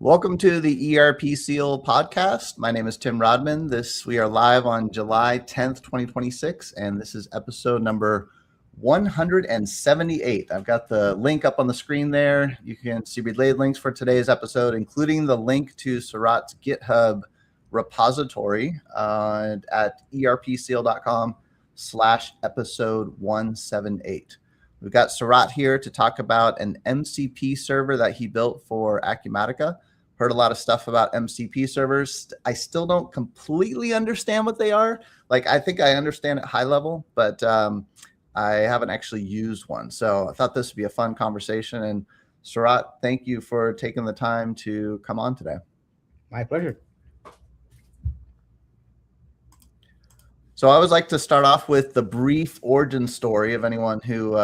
Welcome to the ERP Seal podcast. My name is Tim Rodman. We are live on July 10th, 2026, and this is episode number 178. I've got the link up on the screen there. You can see related links for today's episode, including the link to Sarat's GitHub repository at erpseal.com/episode 178. We've got Sarat here to talk about an MCP server that he built for Acumatica. Heard a lot of stuff about MCP servers. I still don't completely understand what they are. Like, I think I understand at high level, but I haven't actually used one. So I thought this would be a fun conversation. And Sarat, thank you for taking the time to come on today. My pleasure. So I always like to start off with the brief origin story of anyone who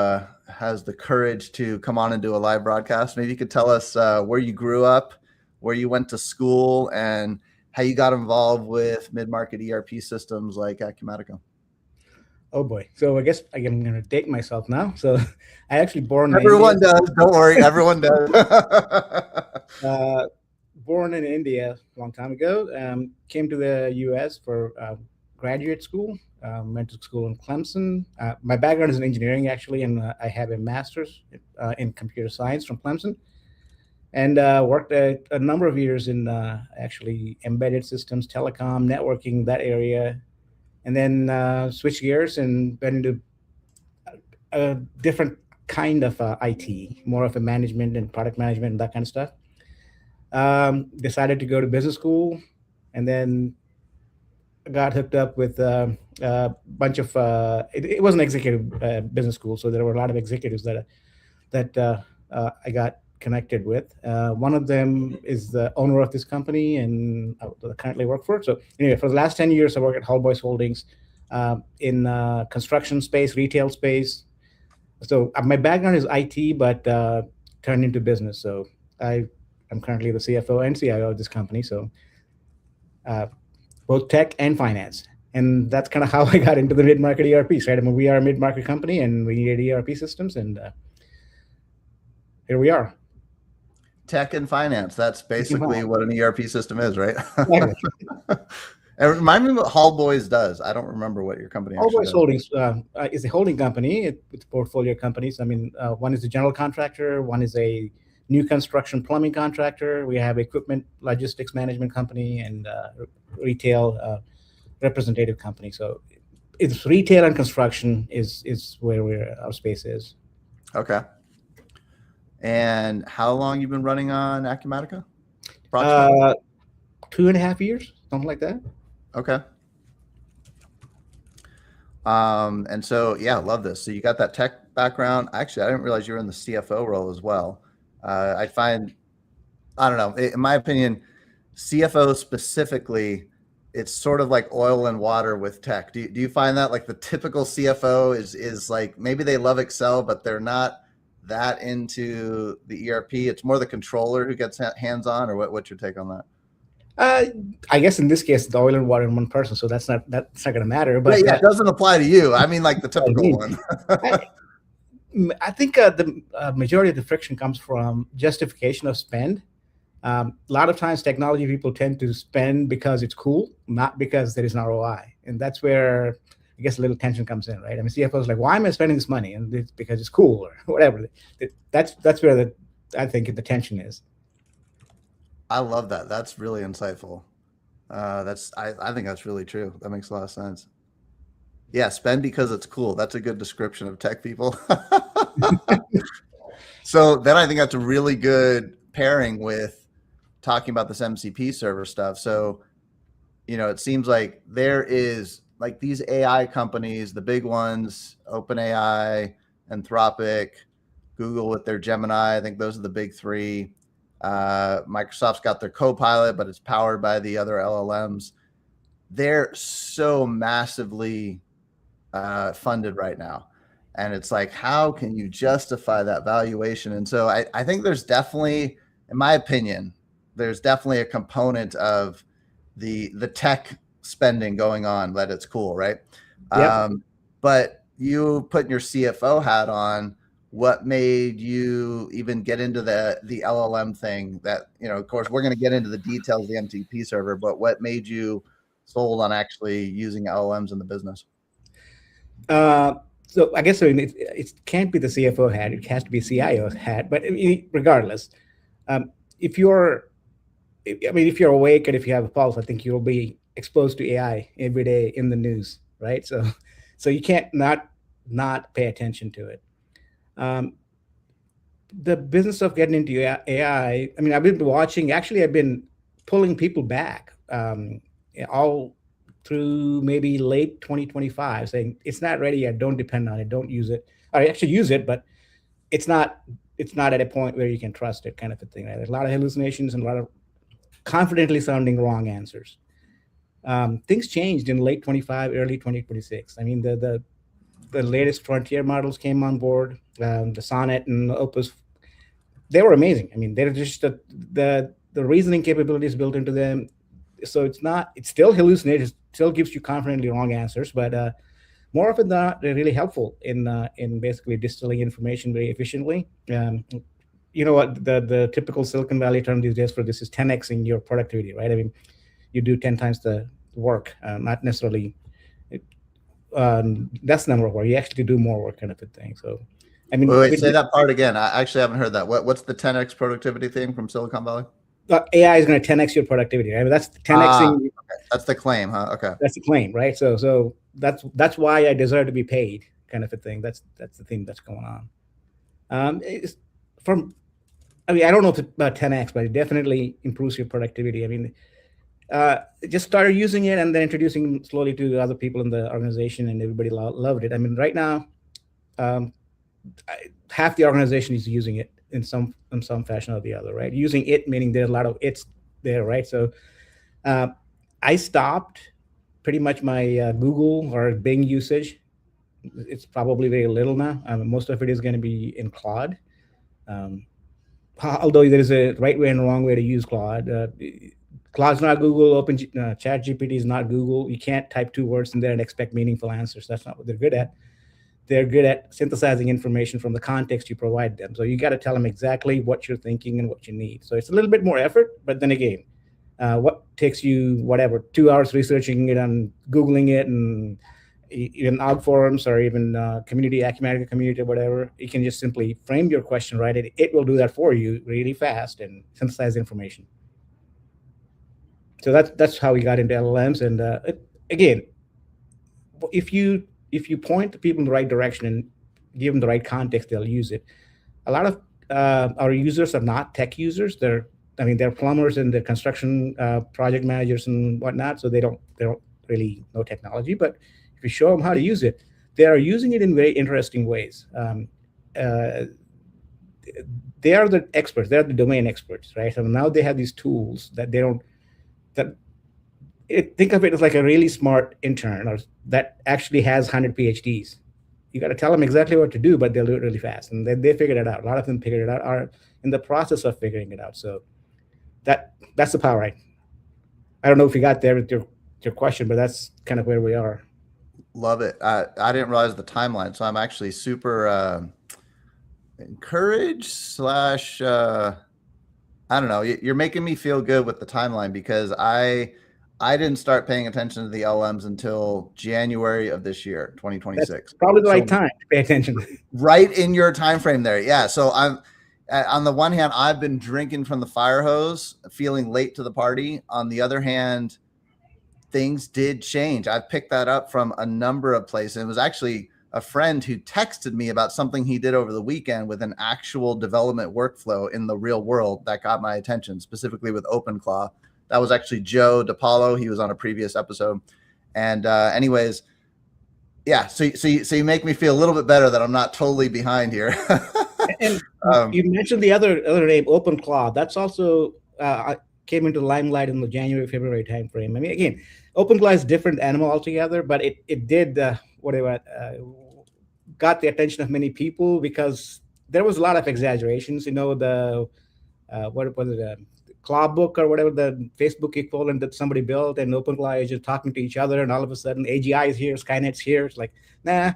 has the courage to come on and do a live broadcast. Maybe you could tell us where you grew up, where you went to school, and how you got involved with mid-market ERP systems like Acumatica. Oh boy. So I guess I'm going to date myself now. So I actually born Everyone does. Don't worry. Everyone does. Born in India a long time ago. Came to the U.S. for graduate school. Went to school in Clemson. My background is in engineering, actually, and I have a master's in computer science from Clemson. And worked a number of years in actually embedded systems, telecom, networking, that area. And then switched gears and went into a different kind of IT, more of a management and product management and that kind of stuff. Decided to go to business school, and then got hooked up with a bunch of, it was an executive business school, so there were a lot of executives that I got connected with. One of them is the owner of this company and I currently work for it. So anyway, for the last 10 years, I work at Hallboys Holdings in construction space, retail space. So my background is IT, but turned into business. So I'm currently the CFO and CIO of this company. So both tech and finance. And that's kind of how I got into the mid-market ERPs, right? I mean, we are a mid-market company and we needed ERP systems, and here we are. Tech and finance. That's basically what an ERP system is, right? And remind me what Hallboys does. I don't remember what your company actually does. Hallboys Holdings is a holding company. It's portfolio companies. I mean, one is a general contractor. One is a new construction plumbing contractor. We have equipment logistics management company and retail representative company. So it's retail and construction is where our space is. Okay. And how long you been running on Acumatica? 2.5 years, something like that. Okay. And so, yeah, love this. So you got that tech background. Actually, I didn't realize you were in the CFO role as well. I don't know, in my opinion, CFO specifically, it's sort of like oil and water with tech. Do you find that like the typical CFO is like, maybe they love Excel, but they're not that into the ERP? It's more the controller who gets hands-on, or what's your take on that? I guess in this case, the oil and water in one person, so that's not going to matter. But yeah, it doesn't apply to you. I mean, like the typical one. I think the majority of the friction comes from justification of spend. A lot of times, technology people tend to spend because it's cool, not because there is an ROI, and that's where I guess a little tension comes in, right? I mean, CFO is like, why am I spending this money? And it's because it's cool or whatever. That's where I think the tension is. I love that. That's really insightful. I think that's really true. That makes a lot of sense. Yeah, spend because it's cool. That's a good description of tech people. So then I think that's a really good pairing with talking about this MCP server stuff. So, it seems like there is like these AI companies, the big ones, OpenAI, Anthropic, Google with their Gemini. I think those are the big three. Microsoft's got their Copilot, but it's powered by the other LLMs. They're so massively funded right now. And it's like, how can you justify that valuation? And so I think there's definitely, in my opinion, there's definitely a component of the tech spending going on that it's cool, right? Yep. But you putting your CFO hat on, what made you even get into the LLM thing? That, you know, of course, we're going to get into the details of the MCP server, but what made you sold on actually using LLMs in the business? So I guess it can't be the CFO hat; it has to be CIO hat. But regardless, if you're if you're awake and if you have a pulse, I think you'll be exposed to AI every day in the news, right? So you can't not pay attention to it. The business of getting into AI, I mean, I've been watching. Actually, I've been pulling people back all through maybe late 2025, saying it's not ready yet. Don't depend on it. Don't use it. I actually use it, but it's not at a point where you can trust it, kind of a thing. Right? There's a lot of hallucinations and a lot of confidently sounding wrong answers. Things changed in late 25, early 2026. I mean, the latest frontier models came on board. The Sonnet and Opus, they were amazing. I mean, they're just the reasoning capabilities built into them. So it's still hallucinates, still gives you confidently wrong answers, but more often than not, they're really helpful in basically distilling information very efficiently. You know what the typical Silicon Valley term these days for this is 10xing your productivity, right? I mean, you do 10 times the work, not necessarily that's number of work. You actually do more work, kind of a thing. So, I mean, wait, say that part again. I actually haven't heard that. What's the 10x productivity thing from Silicon Valley? AI is going to 10x your productivity, right? I mean, that's 10xing. Okay. That's the claim, huh? Okay. That's the claim, right? So that's why I deserve to be paid, kind of a thing. That's the thing that's going on. I mean, I don't know if it's about 10x, but it definitely improves your productivity. I mean, just started using it and then introducing slowly to other people in the organization, and everybody loved it. I mean, right now, half the organization is using it in some fashion or the other, right? Using it meaning there's a lot of it's there, right? So I stopped pretty much my Google or Bing usage. It's probably very little now. Most of it is going to be in Claude. Although there is a right way and a wrong way to use Claude. Claude's not Google. ChatGPT is not Google. You can't type 2 words in there and expect meaningful answers. That's not what they're good at. They're good at synthesizing information from the context you provide them. So you got to tell them exactly what you're thinking and what you need. So it's a little bit more effort, but then again, what takes you, 2 hours researching it and Googling it and even Ogg forums or even community, Acumatica community, whatever, you can just simply frame your question right. It will do that for you really fast and synthesize information. So that's how we got into LLMs. And again, if you point the people in the right direction and give them the right context, they'll use it. A lot of our users are not tech users. They're plumbers and they're construction project managers and whatnot. So they don't really know technology. But if you show them how to use it, they are using it in very interesting ways. They are the experts. They're the domain experts, right? So now they have these tools that they don't. Think of it as like a really smart intern or that actually has 100 PhDs. You got to tell them exactly what to do, but they'll do it really fast. And they figured it out. A lot of them figured it out, are in the process of figuring it out. So that's the power, right? I don't know if you got there with your question, but that's kind of where we are. Love it. I didn't realize the timeline. So I'm actually super encouraged / I don't know. You're making me feel good with the timeline because I didn't start paying attention to the LMs until January of this year, 2026. That's probably the right time to pay attention. Right in your time frame there. Yeah. So I'm on the one hand, I've been drinking from the fire hose, feeling late to the party. On the other hand, things did change. I've picked that up from a number of places. It was actually a friend who texted me about something he did over the weekend with an actual development workflow in the real world that got my attention, specifically with OpenClaw. That was actually Joe DiPaolo. He was on a previous episode. And anyways, yeah. So you make me feel a little bit better that I'm not totally behind here. And you mentioned the other name, OpenClaw. That's also came into the limelight in the January, February timeframe. I mean, again, OpenClaw is a different animal altogether, but it did got the attention of many people because there was a lot of exaggerations. You know, the what was it? Claw book or whatever, the Facebook equivalent that somebody built, and OpenClaw is just talking to each other, and all of a sudden AGI is here, Skynet's here. It's like, nah,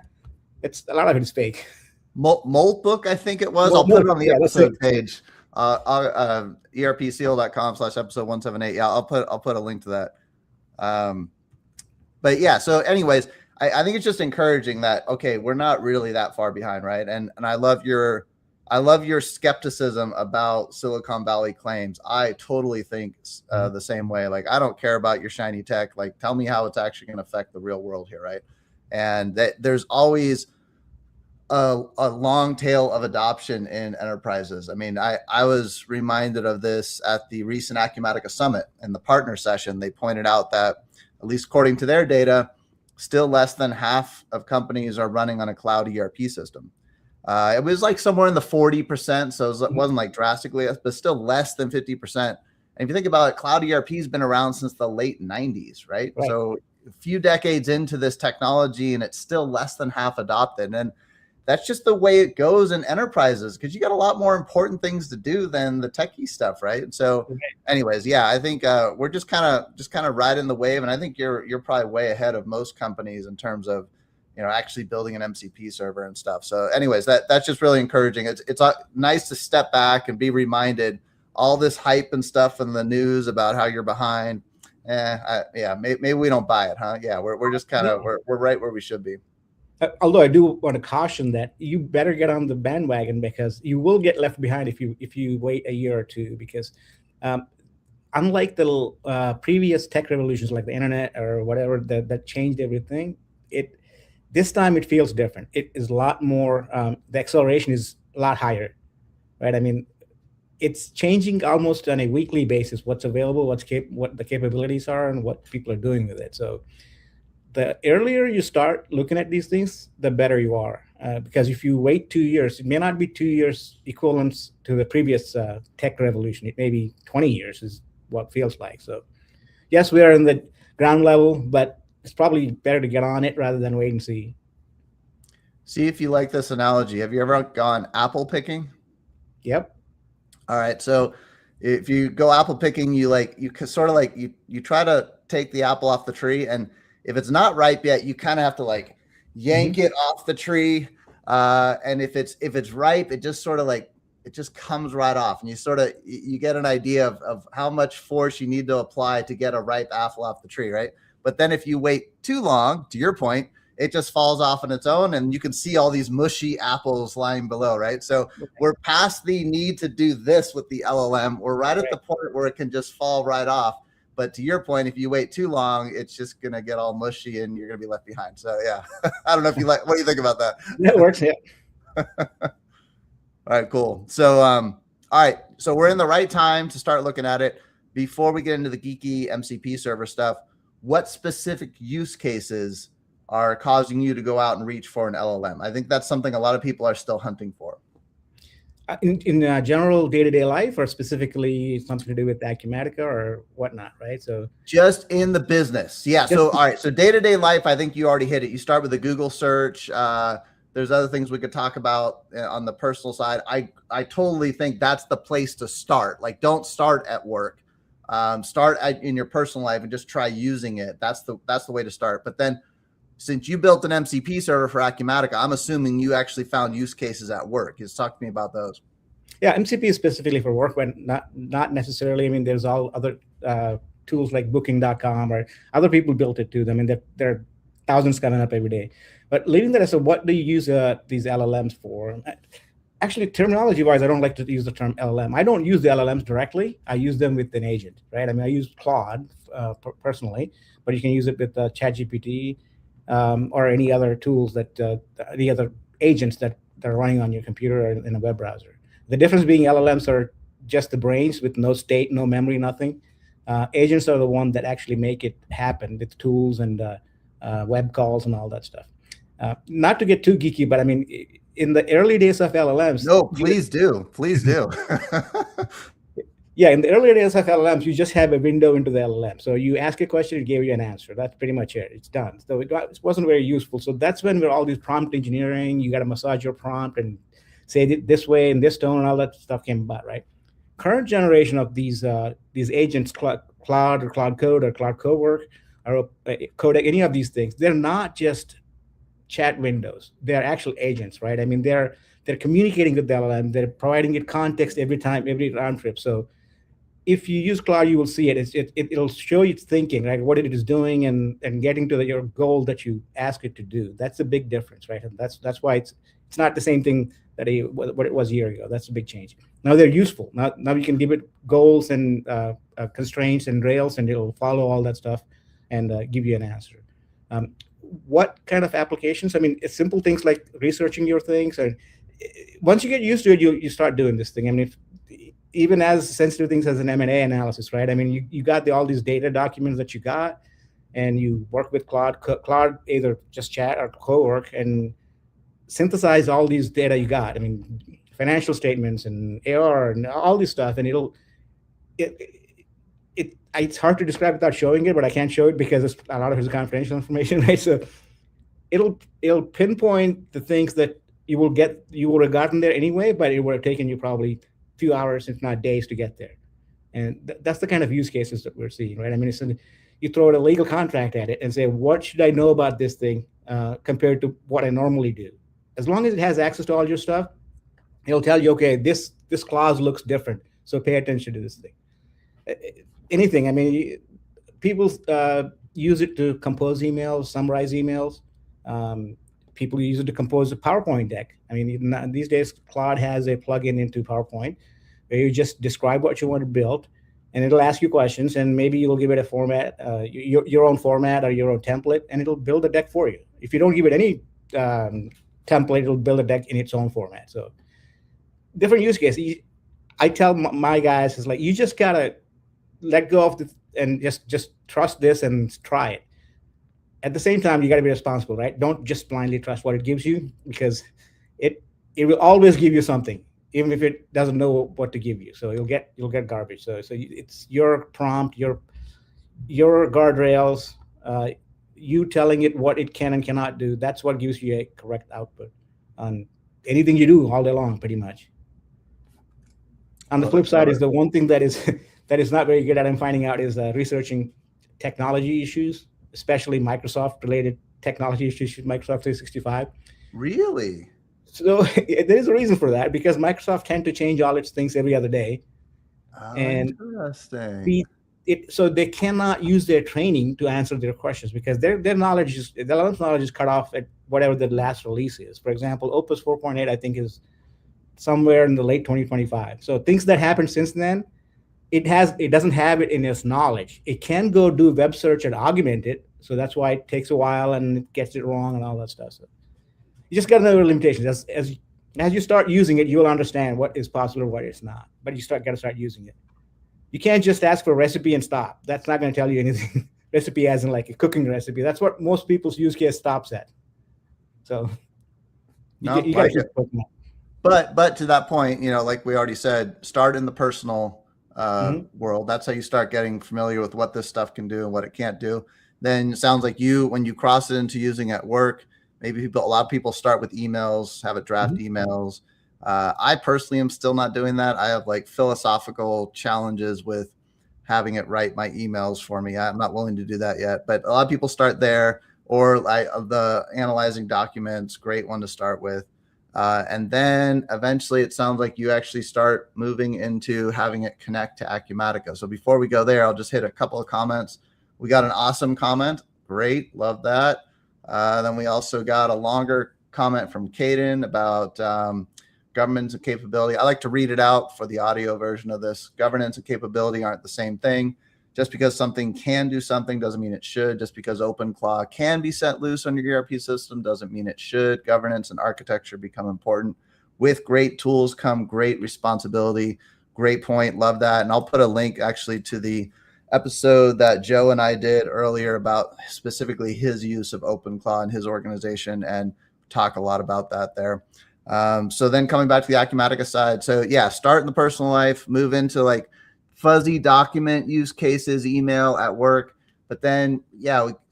it's a lot of it is fake. Molt book, I think it was. I'll put it on the Yeah, that's it. episode page. erpseal.com/episode 178. Yeah, I'll put a link to that. But yeah, so anyways, I think it's just encouraging that, okay, we're not really that far behind, right? And I love your skepticism about Silicon Valley claims. I totally think the same way. Like, I don't care about your shiny tech. Like, tell me how it's actually going to affect the real world here, right? And that there's always a long tail of adoption in enterprises. I mean, I was reminded of this at the recent Acumatica Summit in the partner session. They pointed out that, at least according to their data, still less than half of companies are running on a cloud ERP system. It was like somewhere in the 40%, so it wasn't like drastically, but still less than 50%. And if you think about it, cloud ERP has been around since the late 90s, right? So a few decades into this technology, and it's still less than half adopted. And that's just the way it goes in enterprises, because you got a lot more important things to do than the techie stuff, right? So anyways, yeah, I think we're just kind of riding the wave, and I think you're probably way ahead of most companies in terms of, you know, actually building an MCP server and stuff. So anyways, that's just really encouraging. It's nice to step back and be reminded all this hype and stuff in the news about how you're behind. Maybe we don't buy it, huh? Yeah, we're just kind of we're right where we should be. Although I do want to caution that you better get on the bandwagon, because you will get left behind if you wait a year or two. Because unlike the previous tech revolutions like the internet or whatever that changed everything, this time it feels different. It is a lot more. The acceleration is a lot higher, right? I mean, it's changing almost on a weekly basis. What's available, what the capabilities are, and what people are doing with it. So the earlier you start looking at these things, the better you are. Because if you wait 2 years, it may not be 2 years equivalent to the previous tech revolution. It may be 20 years is what it feels like. So yes, we are in the ground level, but it's probably better to get on it rather than wait and see. See if you like this analogy. Have you ever gone apple picking? Yep. All right. So if you go apple picking, you try to take the apple off the tree, and if it's not ripe yet, you kind of have to like yank it off the tree. And if it's ripe, it just it just comes right off, and you get an idea of how much force you need to apply to get a ripe apple off the tree, right? But then if you wait too long, to your point, it just falls off on its own, and you can see all these mushy apples lying below, right? So we're past the need to do this with the LLM. We're right at the point where it can just fall right off. But to your point, if you wait too long, it's just going to get all mushy and you're going to be left behind. So yeah, I don't know if you what do you think about that? That works. Yeah. All right, cool. So, all right. So we're in the right time to start looking at it. Before we get into the geeky MCP server stuff, what specific use cases are causing you to go out and reach for an LLM? I think that's something a lot of people are still hunting for. In general day-to-day life, or specifically something to do with Acumatica or whatnot, right? So just in the business. Yeah. So, all right. So day-to-day life, I think you already hit it. You start with a Google search. There's other things we could talk about on the personal side. I totally think that's the place to start. Like, don't start at work. Start in your personal life and just try using it. That's the way to start. But then, since you built an MCP server for Acumatica, I'm assuming you actually found use cases at work. Just talk to me about those. Yeah, MCP is specifically for work, but not necessarily. I mean, there's all other tools like Booking.com, or other people built it too. I mean, there are thousands coming up every day. But leaving that aside, what do you use these LLMs for? Actually, terminology-wise, I don't like to use the term LLM. I don't use the LLMs directly. I use them with an agent, right? I mean, I use Claude personally, but you can use it with ChatGPT. Or any other tools the other agents that are running on your computer or in a web browser. The difference being LLMs are just the brains with no state, no memory, nothing. Agents are the ones that actually make it happen with tools and web calls and all that stuff. Not to get too geeky, but I mean, in the early days of LLMs. No, please do. Yeah, in the earlier days of LLMs, you just have a window into the LLM. So you ask a question, it gave you an answer. That's pretty much it. It's done. So it wasn't very useful. So that's when all these prompt engineering, you got to massage your prompt and say it this way in this tone, and all that stuff came about, right? Current generation of these agents, Claude or Claude Code or Claude Cowork or Codec, any of these things, they're not just chat windows. They're actual agents, right? I mean, they're communicating with the LLM. They're providing it context every time, every round trip. So if you use Claude, you will see it. It'll show you its thinking, right? What it is doing and getting to your goal that you ask it to do. That's a big difference, right? And that's why it's not the same thing that what it was a year ago. That's a big change. Now they're useful. Now you can give it goals and constraints and rails, and it'll follow all that stuff and give you an answer. What kind of applications? I mean, it's simple things like researching your things. And once you get used to it, you start doing this thing. I mean, even as sensitive things as an M&A analysis, right? I mean, you got all these data documents that you got, and you work with Claude. Claude either just chat or co-work and synthesize all these data you got. I mean, financial statements and AR and all this stuff, and it's hard to describe without showing it, but I can't show it because a lot of it is confidential information, right? So it'll pinpoint the things that you would have gotten there anyway, but it would have taken you probably few hours, if not days, to get there. And that's the kind of use cases that we're seeing, right? I mean, you throw a legal contract at it and say, what should I know about this thing compared to what I normally do? As long as it has access to all your stuff, it'll tell you, okay, this clause looks different, so pay attention to this thing. Anything. I mean, people use it to compose emails, summarize emails. People use it to compose a PowerPoint deck. I mean, these days, Claude has a plugin into PowerPoint where you just describe what you want to build, and it'll ask you questions, and maybe you'll give it a format, your own format or your own template, and it'll build a deck for you. If you don't give it any template, it'll build a deck in its own format. So different use cases. I tell my guys, is like, you just got to let go of and just trust this and try it. At the same time, you got to be responsible, right? Don't just blindly trust what it gives you, because it will always give you something, even if it doesn't know what to give you. So you'll get garbage. So it's your prompt, your guardrails, you telling it what it can and cannot do. That's what gives you a correct output on anything you do all day long, pretty much. On the flip side is the one thing that is not very good at, I'm finding out, is researching technology issues, especially Microsoft-related technology issues with Microsoft 365. Really? So there is a reason for that, because Microsoft tend to change all its things every other day. And interesting. So they cannot use their training to answer their questions, because their knowledge is cut off at whatever the last release is. For example, Opus 4.8, I think, is somewhere in the late 2025. So things that happened since then, it doesn't have it in its knowledge. It can go do web search and augment it. So that's why it takes a while and it gets it wrong and all that stuff. So you just got to know the limitations. As you start using it, you'll understand what is possible and what is not. But you got to start using it. You can't just ask for a recipe and stop. That's not going to tell you anything. Recipe as in like a cooking recipe. That's what most people's use case stops at. So you got to just put them up. But to that point, like we already said, start in the personal world. That's how you start getting familiar with what this stuff can do and what it can't do. Then it sounds like when you cross it into using at work, maybe a lot of people start with emails, have it draft emails. I personally am still not doing that. I have like philosophical challenges with having it write my emails for me. I'm not willing to do that yet, but a lot of people start there, or the analyzing documents, great one to start with. And then eventually it sounds like you actually start moving into having it connect to Acumatica. So before we go there, I'll just hit a couple of comments. We got an awesome comment. Great. Love that. Then we also got a longer comment from Caden about governance and capability. I like to read it out for the audio version of this. Governance and capability aren't the same thing. Just because something can do something doesn't mean it should. Just because OpenClaw can be set loose on your ERP system doesn't mean it should. Governance and architecture become important. With great tools come great responsibility. Great point. Love that. And I'll put a link actually to the episode that Joe and I did earlier about specifically his use of OpenClaw in his organization, and talk a lot about that there. So then coming back to the Acumatica side. So yeah, start in the personal life, move into like fuzzy document use cases, email at work. But then,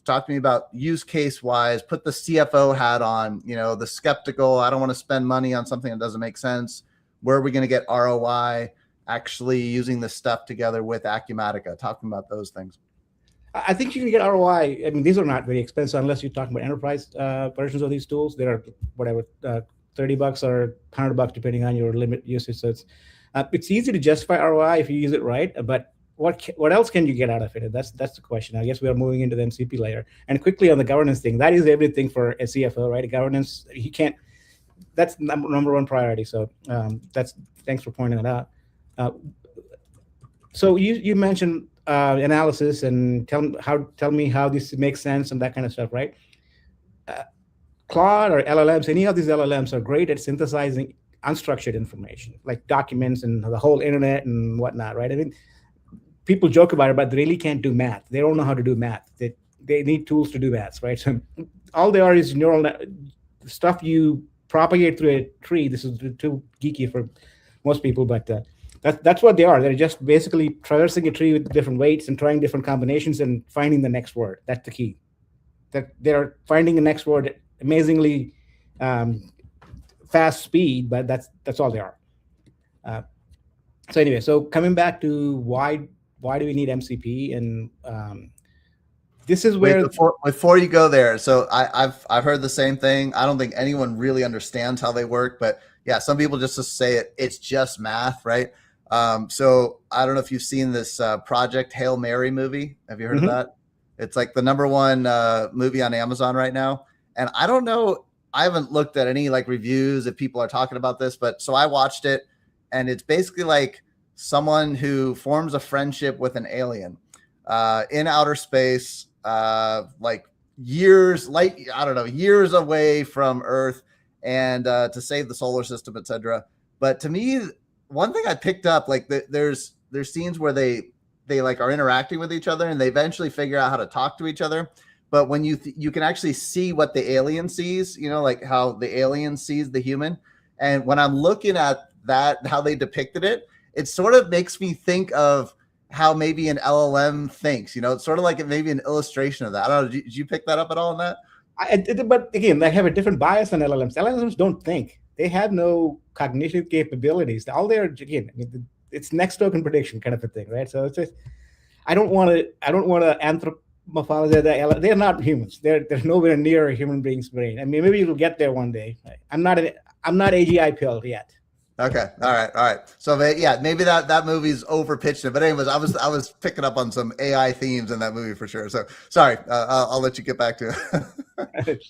talk to me about use case wise, put the CFO hat on, the skeptical, I don't want to spend money on something that doesn't make sense. Where are we going to get ROI actually using this stuff together with Acumatica? Talking about those things. I think you can get ROI. I mean, these are not very expensive unless you're talking about enterprise versions of these tools. They are whatever, $30 or $100 depending on your limit usage. So it's easy to justify ROI if you use it right. But what else can you get out of it? That's the question. I guess we are moving into the MCP layer. And quickly on the governance thing, that is everything for a CFO, right? Governance, he can't. That's number one priority. So thanks for pointing that out. So you mentioned analysis and tell me how this makes sense and that kind of stuff, right? Claude or LLMs, any of these LLMs are great at synthesizing unstructured information, like documents and the whole internet and whatnot, right? I mean, people joke about it, but they really can't do math. They don't know how to do math. They need tools to do math, right? So all they are is neural stuff you propagate through a tree. This is too geeky for most people, but that's what they are. They're just basically traversing a tree with different weights and trying different combinations and finding the next word. That's the key. That they're finding the next word at amazingly fast speed, but that's all they are. So anyway, so coming back to why do we need MCP, and this is where before you go there. So I've heard the same thing. I don't think anyone really understands how they work, but yeah, some people just say it's just math, right? So I don't know if you've seen this Project Hail Mary movie. Have you heard of that? It's like the #1 movie on Amazon right now. And I don't know, I haven't looked at any like reviews if people are talking about this, but so I watched it, and it's basically like someone who forms a friendship with an alien in outer space, like years away from Earth, and to save the solar system, etc. But to me, one thing I picked up, like there's scenes where they like are interacting with each other, and they eventually figure out how to talk to each other. But when you can actually see what the alien sees, like how the alien sees the human. And when I'm looking at that, how they depicted it, it sort of makes me think of how maybe an LLM thinks. It's sort of like maybe an illustration of that. I don't know. Did you pick that up at all in that? But again, they have a different bias than LLMs. LLMs don't think. They have no cognitive capabilities. All they are, again, I mean, it's next token prediction kind of a thing, right? So it's just, I don't want to anthropomorphize. They're not humans. They're nowhere near a human being's brain. I mean, maybe it'll get there one day. I'm not AGI pilled yet. Okay. All right. So yeah, maybe that movie's overpitched it. But anyways, I was picking up on some AI themes in that movie for sure. So sorry, I'll let you get back to it.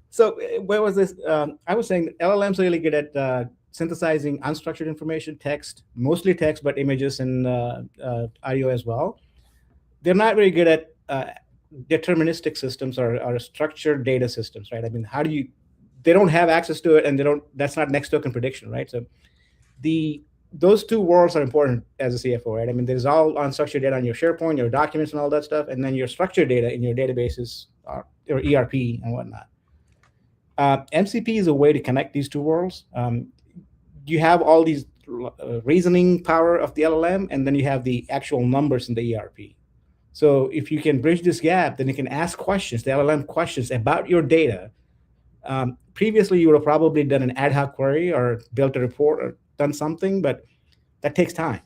So where was this? I was saying LLMs are really good at synthesizing unstructured information, text, mostly text, but images and audio as well. They're not very good at deterministic systems or structured data systems, right? I mean, they don't have access to it, and that's not next token prediction, right? So those two worlds are important as a CFO, right? I mean, there's all unstructured data on your SharePoint, your documents and all that stuff, and then your structured data in your databases or ERP and whatnot. MCP is a way to connect these two worlds. You have all these reasoning power of the LLM, and then you have the actual numbers in the ERP. So if you can bridge this gap, then you can ask questions, the LLM questions about your data. Previously, you would have probably done an ad hoc query or built a report or done something, but that takes time.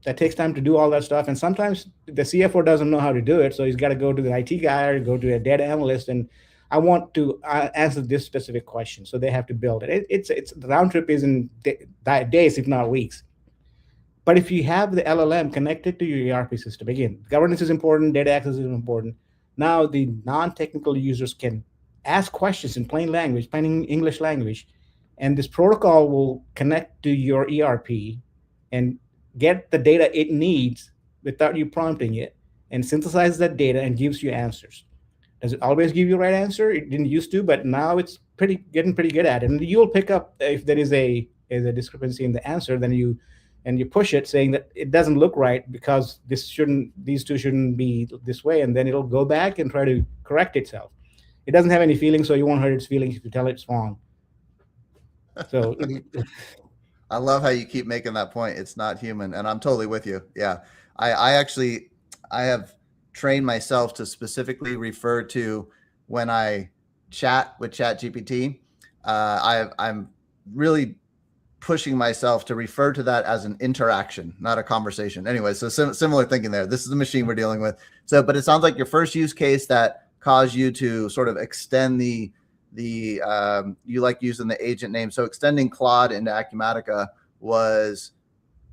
That takes time to do all that stuff. And sometimes the CFO doesn't know how to do it. So he's got to go to the IT guy or go to a data analyst, and I want to answer this specific question. So they have to build it. It's the round trip is in days, if not weeks. But if you have the LLM connected to your ERP system, again, governance is important, data access is important. Now the non-technical users can ask questions in plain English language, and this protocol will connect to your ERP and get the data it needs without you prompting it, and synthesize that data and gives you answers. Does it always give you the right answer? It didn't used to, but now it's getting pretty good at it. And you'll pick up if there is a discrepancy in the answer, then you push it saying that it doesn't look right because these two shouldn't be this way, and then it'll go back and try to correct itself. It doesn't have any feelings, so you won't hurt its feelings if you tell it it's wrong. So I love how you keep making that point. It's not human, and I'm totally with you. Yeah, I have trained myself to specifically refer to when I chat with ChatGPT. I'm really pushing myself to refer to that as an interaction, not a conversation. Anyway, so similar thinking there. This is the machine we're dealing with. So, but it sounds like your first use case that caused you to sort of extend the you like using the agent name. So extending Claude into Acumatica was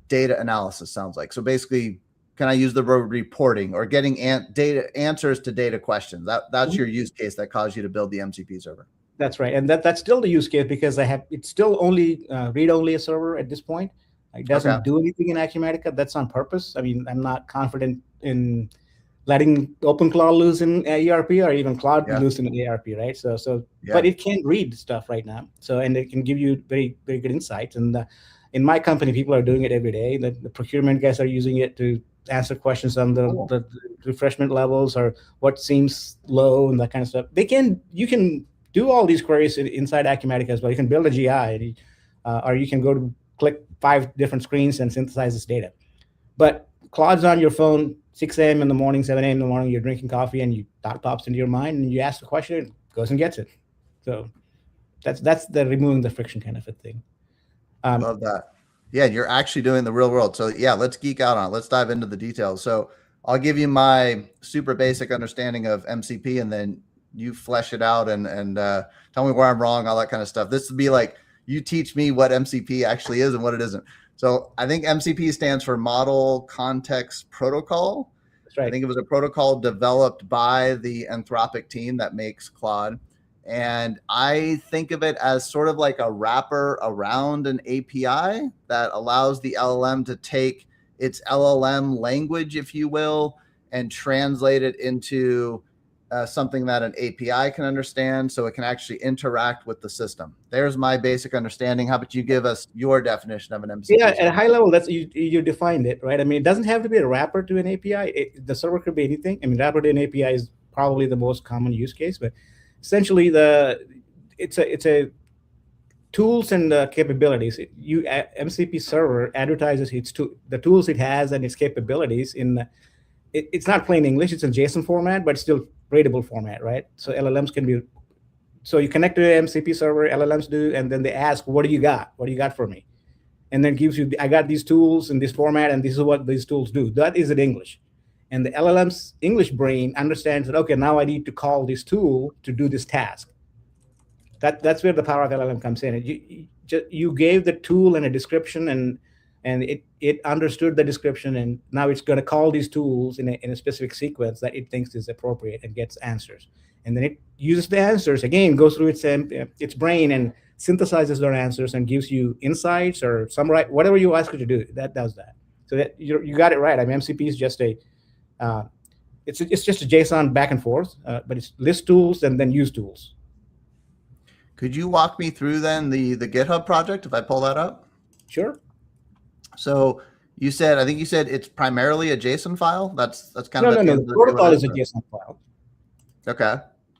data analysis, sounds like. So basically, can I use the word reporting or getting data answers to data questions? That's your use case that caused you to build the MCP server. That's right, and that's still the use case because it's still only read-only a server at this point. It doesn't do anything in Acumatica. That's on purpose. I mean, I'm not confident in letting OpenClaw loose in ERP or even Claude loose in an ERP, right? But it can read stuff right now. So, and it can give you very, very good insights. And in my company, people are doing it every day. The procurement guys are using it to answer questions on the refreshment levels or what seems low and that kind of stuff. You can do all these queries inside Acumatica as well. You can build a GI, or you can go to click 5 different screens and synthesize this data. But Claude's on your phone, 6 a.m. in the morning, 7 a.m. in the morning, you're drinking coffee and thought pops into your mind and you ask the question, it goes and gets it. So that's the removing the friction kind of a thing. Love that. Yeah, you're actually doing the real world. So yeah, let's geek out on it. Let's dive into the details. So I'll give you my super basic understanding of MCP and then you flesh it out and tell me where I'm wrong, all that kind of stuff. This would be like you teach me what MCP actually is and what it isn't. So I think MCP stands for Model Context Protocol. That's right. I think it was a protocol developed by the Anthropic team that makes Claude. And I think of it as sort of like a wrapper around an API that allows the LLM to take its LLM language, if you will, and translate it into something that an API can understand so it can actually interact with the system. There's my basic understanding. How about you give us your definition of an MCP? Yeah, at a high level, that's you defined it, right? I mean, it doesn't have to be a wrapper to an API. The server could be anything. I mean, wrapper to an API is probably the most common use case, but essentially it's a tools and capabilities. MCP server advertises the tools it has and its capabilities in it's not plain English, it's in JSON format, but still readable format, right? So LLMs can be, so you connect to the MCP server, LLMs do, and then they ask, what do you got? What do you got for me? And then gives you, I got these tools in this format, and this is what these tools do. That is in English. And the LLM's English brain understands that, okay, now I need to call this tool to do this task. That's where the power of LLM comes in. You gave the tool and a description, and it understood the description, and now it's going to call these tools in a specific sequence that it thinks is appropriate and gets answers. And then it uses the answers, again, goes through its brain and synthesizes their answers and gives you insights or summarize, whatever you ask it to do, that does that. So that you got it right. I mean, MCP is just it's just a JSON back and forth, but it's list tools and then use tools. Could you walk me through then the GitHub project if I pull that up? Sure. So I think you said it's primarily a JSON file. That's kind of no. The protocol is a JSON file. Okay.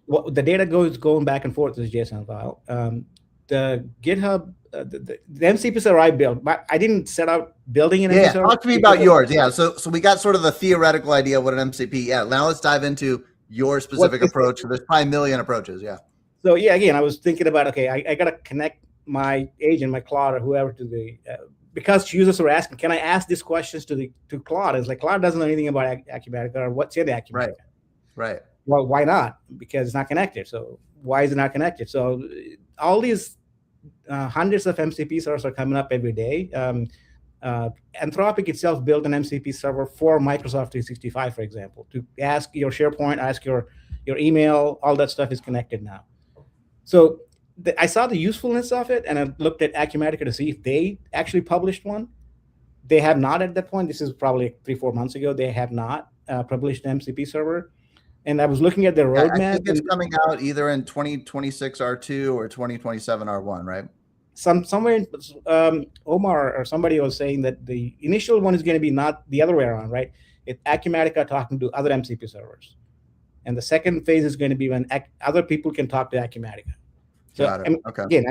Well, the data going back and forth is a JSON file. The GitHub, the MCP server I built, but I didn't set out building an MCP server. Talk to me about yours. Yeah. So we got sort of the theoretical idea of what an MCP. Yeah. Now let's dive into your specific approach. There's probably a million approaches. Yeah. So yeah, again, I was thinking about, okay, I got to connect my agent, my Claude, or whoever to the because users were asking, can I ask these questions to Claude? It's like Claude doesn't know anything about Acumatica or what's in the Acumatica. Right. Well, why not? Because it's not connected. So why is it not connected? So all these hundreds of MCP servers are coming up every day. Anthropic itself built an MCP server for Microsoft 365, for example, to ask your SharePoint, ask your email, all that stuff is connected now. So I saw the usefulness of it, and I looked at Acumatica to see if they actually published one. They have not at that point. This is probably 3-4 months ago. They have not published an MCP server. And I was looking at their roadmap. I think it's coming out either in 2026 R2 or 2027 R1, right? Somewhere, Omar or somebody was saying that the initial one is going to be not the other way around, right? It's Acumatica talking to other MCP servers. And the second phase is going to be when other people can talk to Acumatica. So okay. Again,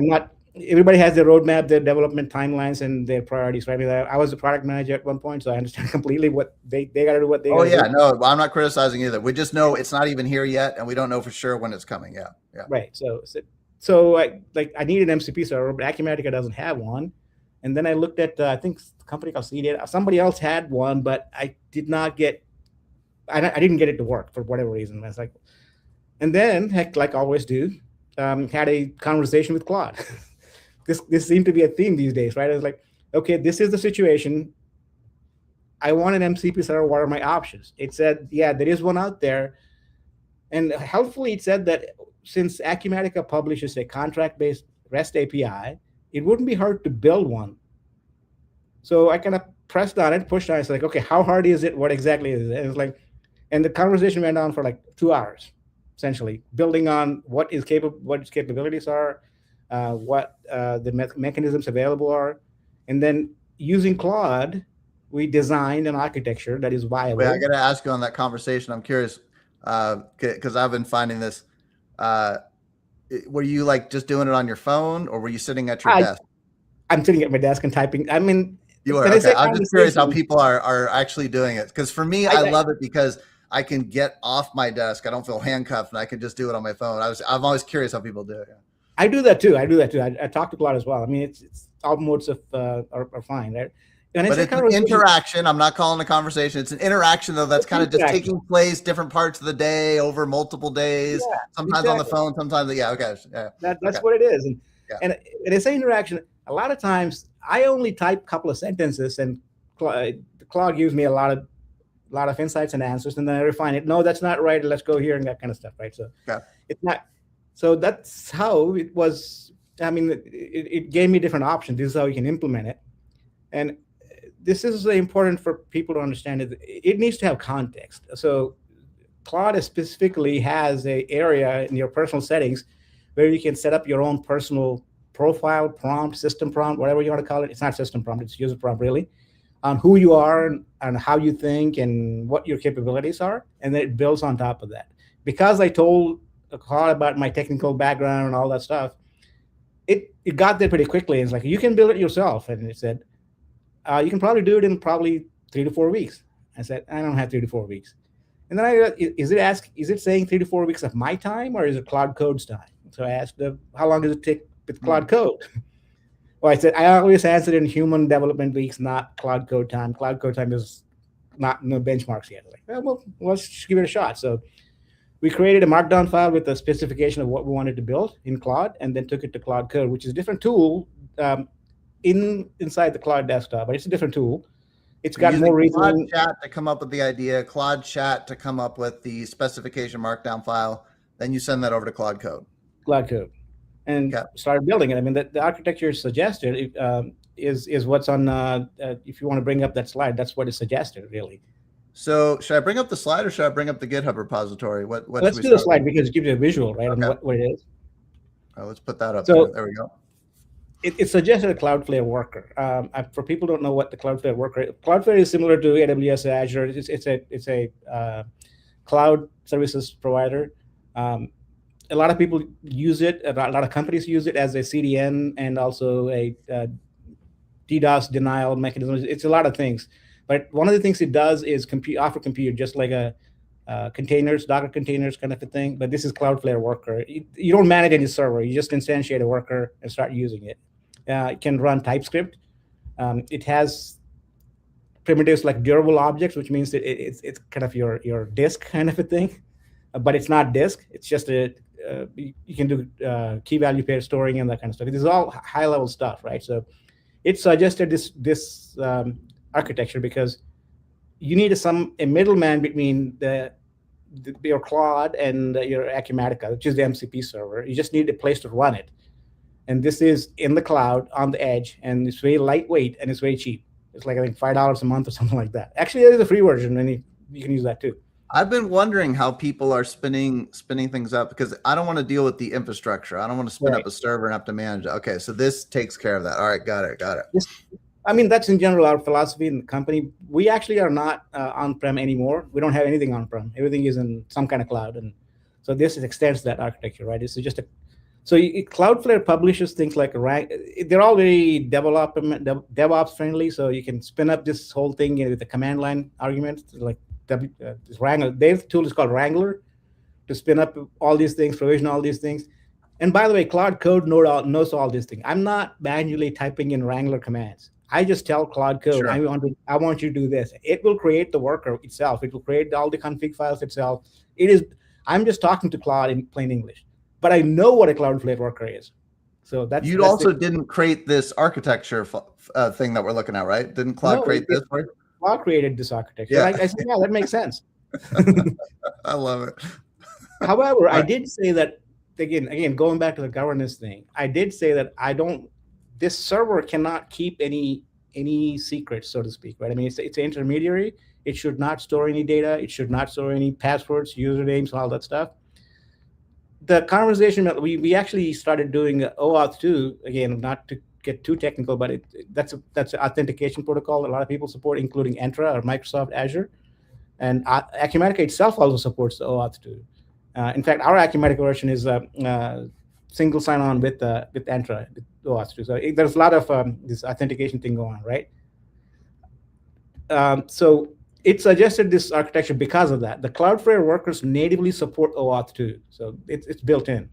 everybody has their roadmap, their development timelines, and their priorities, right? I was a product manager at one point, so I understand completely what they got to do, what they got to do. Oh, yeah, no, I'm not criticizing either. We just know it's not even here yet, and we don't know for sure when it's coming. Yeah. Right. So I need an MCP server, but Acumatica doesn't have one. And then I looked at, I think a company called CD. Somebody else had one, but I didn't get it to work for whatever reason. I was like, and then, heck, like I always do, had a conversation with Claude. This seemed to be a theme these days, right? I was like, okay, this is the situation. I want an MCP server. What are my options? It said, yeah, there is one out there. And helpfully, it said that since Acumatica publishes a contract-based REST API, it wouldn't be hard to build one. So I kind of pressed on it, pushed on it. It's like, okay, how hard is it? What exactly is it? And it's like, and the conversation went on for like 2 hours, essentially, building on what its capabilities are, what the mechanisms available are, and then using Claude, we designed an architecture that is viable. Wait, I got to ask you on that conversation. I'm curious because I've been finding this. Were you like just doing it on your phone, or were you sitting at your desk? I'm sitting at my desk and typing. I mean, you are. Okay. I'm just curious how people are actually doing it. Because for me, I love it because I can get off my desk. I don't feel handcuffed, and I can just do it on my phone. I'm always curious how people do it. I do that too. I talk to Claude as well. I mean, it's all modes of are fine, right? And but it's an interaction. I'm not calling a conversation. It's an interaction, though, that's kind of just taking place different parts of the day over multiple days, sometimes on the phone, sometimes. Yeah, okay. Yeah. That's what it is. And it's an interaction. A lot of times, I only type a couple of sentences, and Claude gives me a lot of insights and answers, and then I refine it. No, that's not right. Let's go here and that kind of stuff, right? So it's not. So that's how it was. I mean, it gave me different options. This is how you can implement it. And this is important for people to understand. It needs to have context. So Claude specifically has an area in your personal settings where you can set up your own personal profile, prompt, system prompt, whatever you want to call it. It's not system prompt, it's user prompt, really, on who you are and how you think and what your capabilities are. And then it builds on top of that. Because I told Claude about my technical background and all that stuff, it got there pretty quickly. It's like, you can build it yourself. And it said, you can probably do it in probably 3 to 4 weeks. I said, I don't have 3 to 4 weeks. And then I realized, is it saying 3 to 4 weeks of my time, or is it Claude Code's time? So I asked, how long does it take with Claude Code? Well, I said, I always answered in human development weeks, not Claude Code time. Claude Code time is not no benchmarks yet. Like, well, let's give it a shot. So we created a markdown file with a specification of what we wanted to build in Claude, and then took it to Claude Code, which is a different tool inside the Claude desktop, but it's a different tool. It's got more reasoning. Claude Chat to come up with the idea, Claude Chat to come up with the specification markdown file. Then you send that over to Claude Code. Claude Code, and started building it. I mean, the architecture suggested is what's on. If you want to bring up that slide, that's what is suggested, really. So should I bring up the slide, or should I bring up the GitHub repository? Let's do the slide because it gives you a visual, right, on what it is. Let's put that up. So there we go. It suggested a Cloudflare worker. For people who don't know what the Cloudflare worker is, Cloudflare is similar to AWS Azure. It's a cloud services provider. A lot of people use it. A lot of companies use it as a CDN and also a DDoS denial mechanism. It's a lot of things. But one of the things it does is offer compute, just like a containers, Docker containers kind of a thing. But this is Cloudflare worker. You don't manage any server. You just instantiate a worker and start using it. It can run TypeScript. It has primitives like durable objects, which means that it's kind of your disk kind of a thing. But it's not disk. It's just you can do key value pair storing and that kind of stuff. This is all high level stuff, right? So it suggested this architecture because you need a middleman between your Claude and your Acumatica, which is the MCP server. You just need a place to run it. And this is in the cloud on the edge, and it's very lightweight and it's very cheap. It's like, I think, $5 a month or something like that. Actually, there is a free version, and you can use that too. I've been wondering how people are spinning things up, because I don't want to deal with the infrastructure. I don't want to spin up a server and have to manage it. Okay, so this takes care of that. All right, got it. I mean, that's in general our philosophy in the company. We actually are not on-prem anymore. We don't have anything on-prem. Everything is in some kind of cloud, and so this extends that architecture, right? It's just Cloudflare publishes things like they're all very DevOps friendly, so you can spin up this whole thing with the command line argument, like this Wrangler. Their tool is called Wrangler to spin up all these things, provision all these things. And by the way, Claude Code knows all these things. I'm not manually typing in Wrangler commands. I just tell Claude Code, Sure. I want you to do this. It will create the worker itself. It will create all the config files itself. I'm just talking to Claude in plain English, but I know what a Cloudflare worker is. So you also didn't create this architecture thing that we're looking at, right? Didn't Claude create this? Claude created this architecture. Yeah. I said, yeah, that makes sense. I love it. However, I did say that, again, going back to the governance thing, I did say that this server cannot keep any secrets, so to speak, right? I mean, it's an intermediary. It should not store any data. It should not store any passwords, usernames, all that stuff. The conversation that we actually started doing OAuth 2, again, not to get too technical, but that's an authentication protocol a lot of people support, including Entra or Microsoft Azure. And Acumatica itself also supports OAuth 2. In fact, our Acumatica version is single sign-on with Entra, with OAuth 2. So there's a lot of this authentication thing going on, right? So it suggested this architecture because of that. The Cloudflare workers natively support OAuth 2, so it's built in,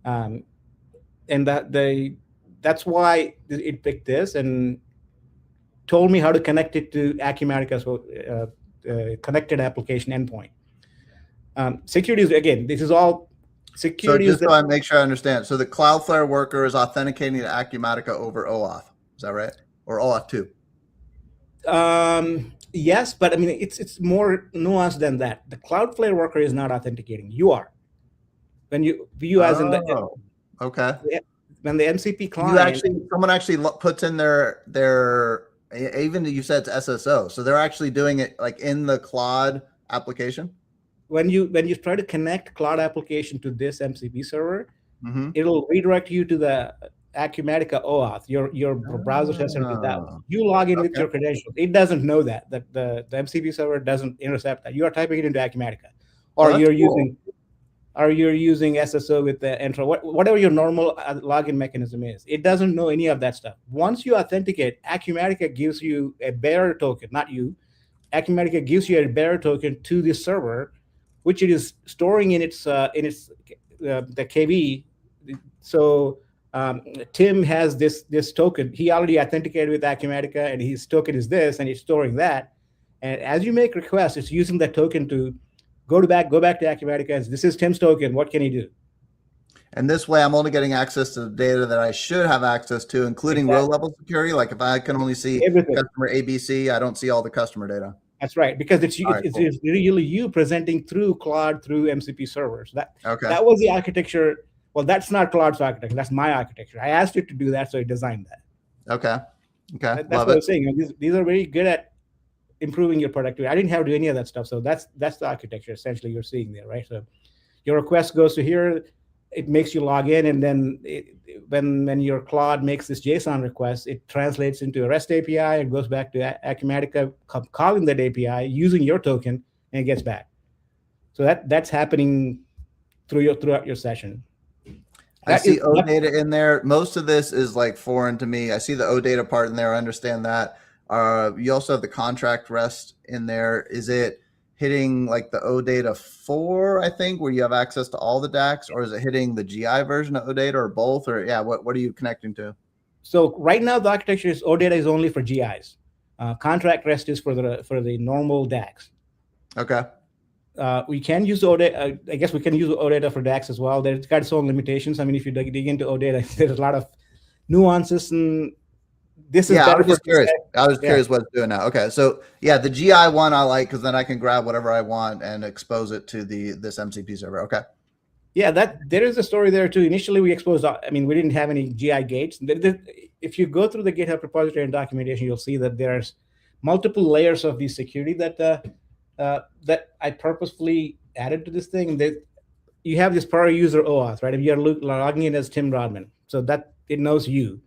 and that's why it picked this and told me how to connect it to Acumatica's connected application endpoint. Security is, again, this is all security. So just so I make sure I understand, so the Cloudflare worker is authenticating to Acumatica over OAuth. Is that right? Or OAuth 2? Yes, but I mean, it's more nuanced than that. The Cloudflare worker is not authenticating. You are. When you view as in the okay. When the MCP client, someone actually puts in their even you said it's SSO, so they're actually doing it like in the Claude application. When you try to connect Claude application to this MCP server, mm-hmm. It'll redirect you to the Acumatica OAuth. Your browser has sent you that. You log in with your credentials. It doesn't know that the MCP server doesn't intercept that. You are typing it into Acumatica, or you're using SSO with the Entra, whatever your normal login mechanism is. It doesn't know any of that stuff. Once you authenticate, Acumatica gives you a bearer token, not you. Acumatica gives you a bearer token to this server, which it is storing in its the KV. So Tim has this token. He already authenticated with Acumatica, and his token is this, and he's storing that. And as you make requests, it's using that token to go back to Acumatica. And this is Tim's token. What can he do? And this way, I'm only getting access to the data that I should have access to, including row-level security. Like if I can only see everything. Customer ABC, I don't see all the customer data. That's right, because it's really you presenting through Claude, through MCP servers. That was the architecture. Well, that's not Claude's architecture. That's my architecture. I asked it to do that, so it designed that. Okay. That's what I was saying. These are very good at improving your productivity. I didn't have to do any of that stuff. So that's the architecture essentially you're seeing there, right? So your request goes to here. It makes you log in, and then when your Claude makes this JSON request, it translates into a REST API and goes back to Acumatica, calling that API using your token, and it gets back. So that's happening throughout your session. I see OData in there. Most of this is like foreign to me. I see the OData part in there. I understand that. You also have the contract REST in there. Is it hitting like the OData 4, I think, where you have access to all the DACs, or is it hitting the GI version of OData, or both? Or what are you connecting to? So right now the architecture is OData is only for GIs. Contract REST is for the normal DACs. Okay. We can use OData. I guess we can use OData for DACs as well. It's got its own limitations. I mean, if you dig into OData, there's a lot of nuances, and this is I was just curious. I was curious what it's doing now. Okay, so the GI one I like, because then I can grab whatever I want and expose it to this MCP server. Okay. Yeah, there is a story there too. Initially, we exposed. I mean, we didn't have any GI gates. If you go through the GitHub repository and documentation, you'll see that there's multiple layers of the security that I purposefully added to this thing. That you have this per user OAuth, right? If you're logging in as Tim Rodman, so that it knows you.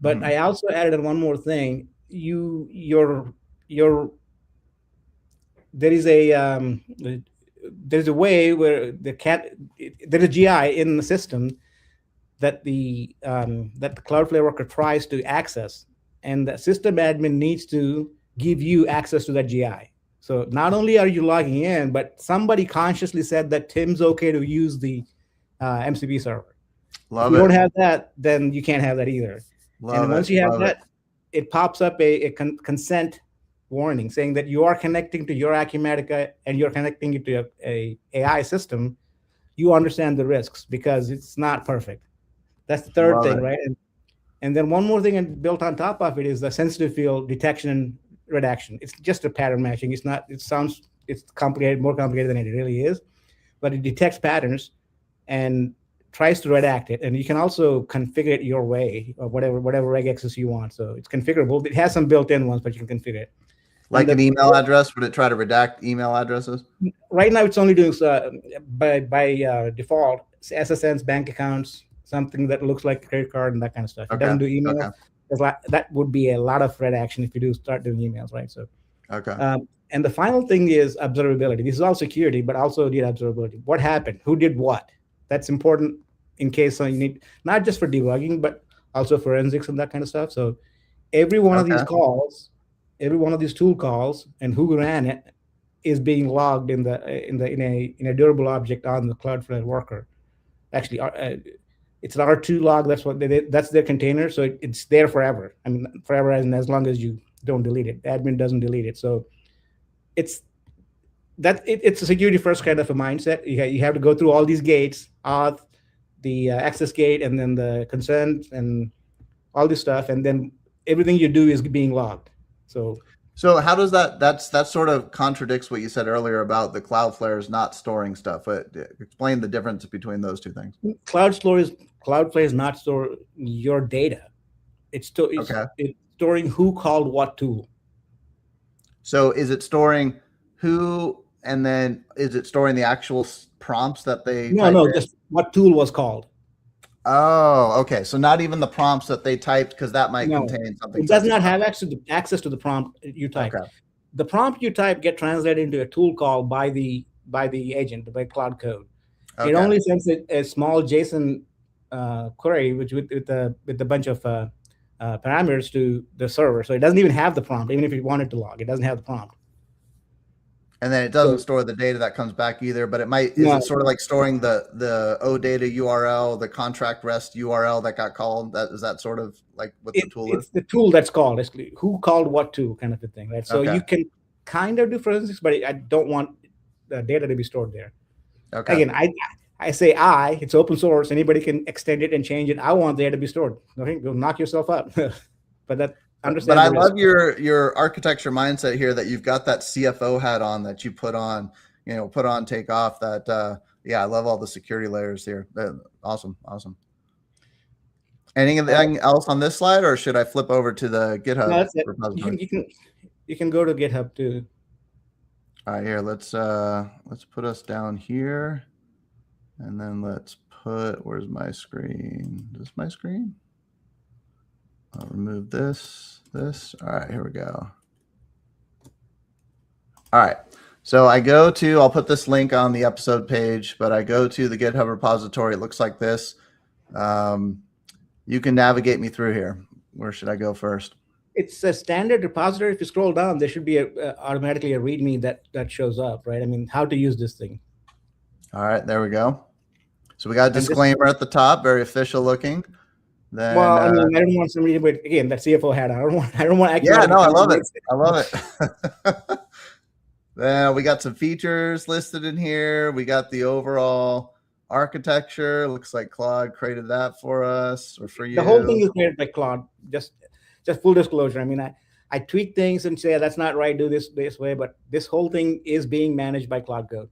But I also added one more thing. There is a way where there's a GI in the system that the Cloudflare worker tries to access, and the system admin needs to give you access to that GI. So not only are you logging in, but somebody consciously said that Tim's okay to use the MCP server. If Love you don't it. have that, then you can't have that either. And Love then once it. you have Love it. that, it pops up a consent warning saying that you are connecting to your Acumatica and you're connecting it to a AI system. You understand the risks because it's not perfect. That's the third Love thing, it. right? And then one more thing and built on top of it is the sensitive field detection and redaction. It's just a pattern matching. It's not. It's complicated, more complicated than it really is, but it detects patterns and tries to redact it. And you can also configure it your way or whatever regexes you want. So it's configurable. It has some built-in ones, but you can configure it. Like an email address, would it try to redact email addresses? Right now, it's only doing by default SSNs, bank accounts, something that looks like a credit card and that kind of stuff. It doesn't do email. That would be a lot of redaction if you do start doing emails, right? So, and the final thing is observability. This is all security, but also need observability. What happened? Who did what? That's important in case you need, not just for debugging, but also forensics and that kind of stuff. So every one of these calls, every one of these tool calls, and who ran it is being logged in a durable object on the Cloudflare worker. Actually, it's an R2 log. That's their container, so it's there forever. I mean, forever as long as you don't delete it. The admin doesn't delete it. So it's a security first kind of a mindset. You have to go through all these gates, auth, the access gate, and then the consent and all this stuff, and then everything you do is being logged. So how does that sort of contradicts what you said earlier about the Cloudflare's not storing stuff? But explain the difference between those two things. Cloudflare is not storing your data. It's storing who called what tool. So is it storing who, and then is it storing the actual prompts that they No, just what tool was called. Oh, okay. So not even the prompts that they typed, because that might contain something. It does not have access to the prompt you type. The prompt you type get translated into a tool call by the agent, by Cloud Code. It only sends a small JSON query, which with a bunch of parameters to the server. So it doesn't even have the prompt, even if you wanted to log. It doesn't have the prompt. And then it doesn't store the data that comes back either, but it might, is it sort of like storing the OData URL, the contract rest URL that got called? Is that sort of like what the tool is? It's the tool that's called, basically, who called what tool kind of a thing, right? So you can kind of do forensics, but I don't want the data to be stored there. Again, I say it's open source. Anybody can extend it and change it. I want the data to be stored. Okay, go knock yourself up. But I love your architecture mindset here, that you've got that CFO hat on that you put on, take off. That I love all the security layers here. Awesome. Anything else on this slide, or should I flip over to the GitHub? No, that's it. You can go to GitHub too. All right, here let's put us down here, and then let's put, where's my screen? Is this my screen? I'll remove this. All right, here we go. All right. So I'll put this link on the episode page, but I go to the GitHub repository. It looks like this. You can navigate me through here. Where should I go first? It's a standard repository. If you scroll down, there should be automatically a README that shows up, right? I mean, how to use this thing. All right, there we go. So we got a disclaimer at the top, very official looking. Then, I mean, I don't want somebody, but again, that CFO hat. I don't want. Yeah, no, I love it. Then we got some features listed in here. We got the overall architecture. Looks like Claude created that for us or for you. The whole thing is created by Claude. Just full disclosure. I mean, I tweak things and say that's not right. Do this way, but this whole thing is being managed by Cloud Code.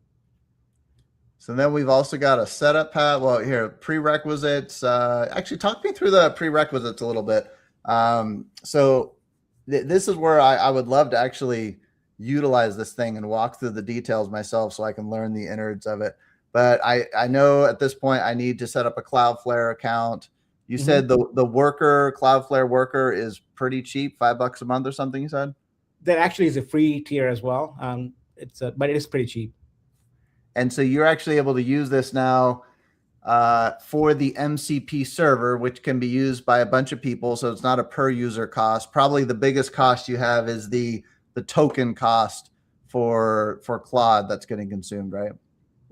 So then we've also got a setup path. Well, here, prerequisites. Actually, talk me through the prerequisites a little bit. So this is where I would love to actually utilize this thing and walk through the details myself so I can learn the innards of it. But I know at this point I need to set up a Cloudflare account. You said the Cloudflare worker is pretty cheap, $5 a month or something, you said? That actually is a free tier as well. But it is pretty cheap. And so you're actually able to use this now for the MCP server, which can be used by a bunch of people. So it's not a per user cost. Probably the biggest cost you have is the token cost for Claude that's getting consumed, right?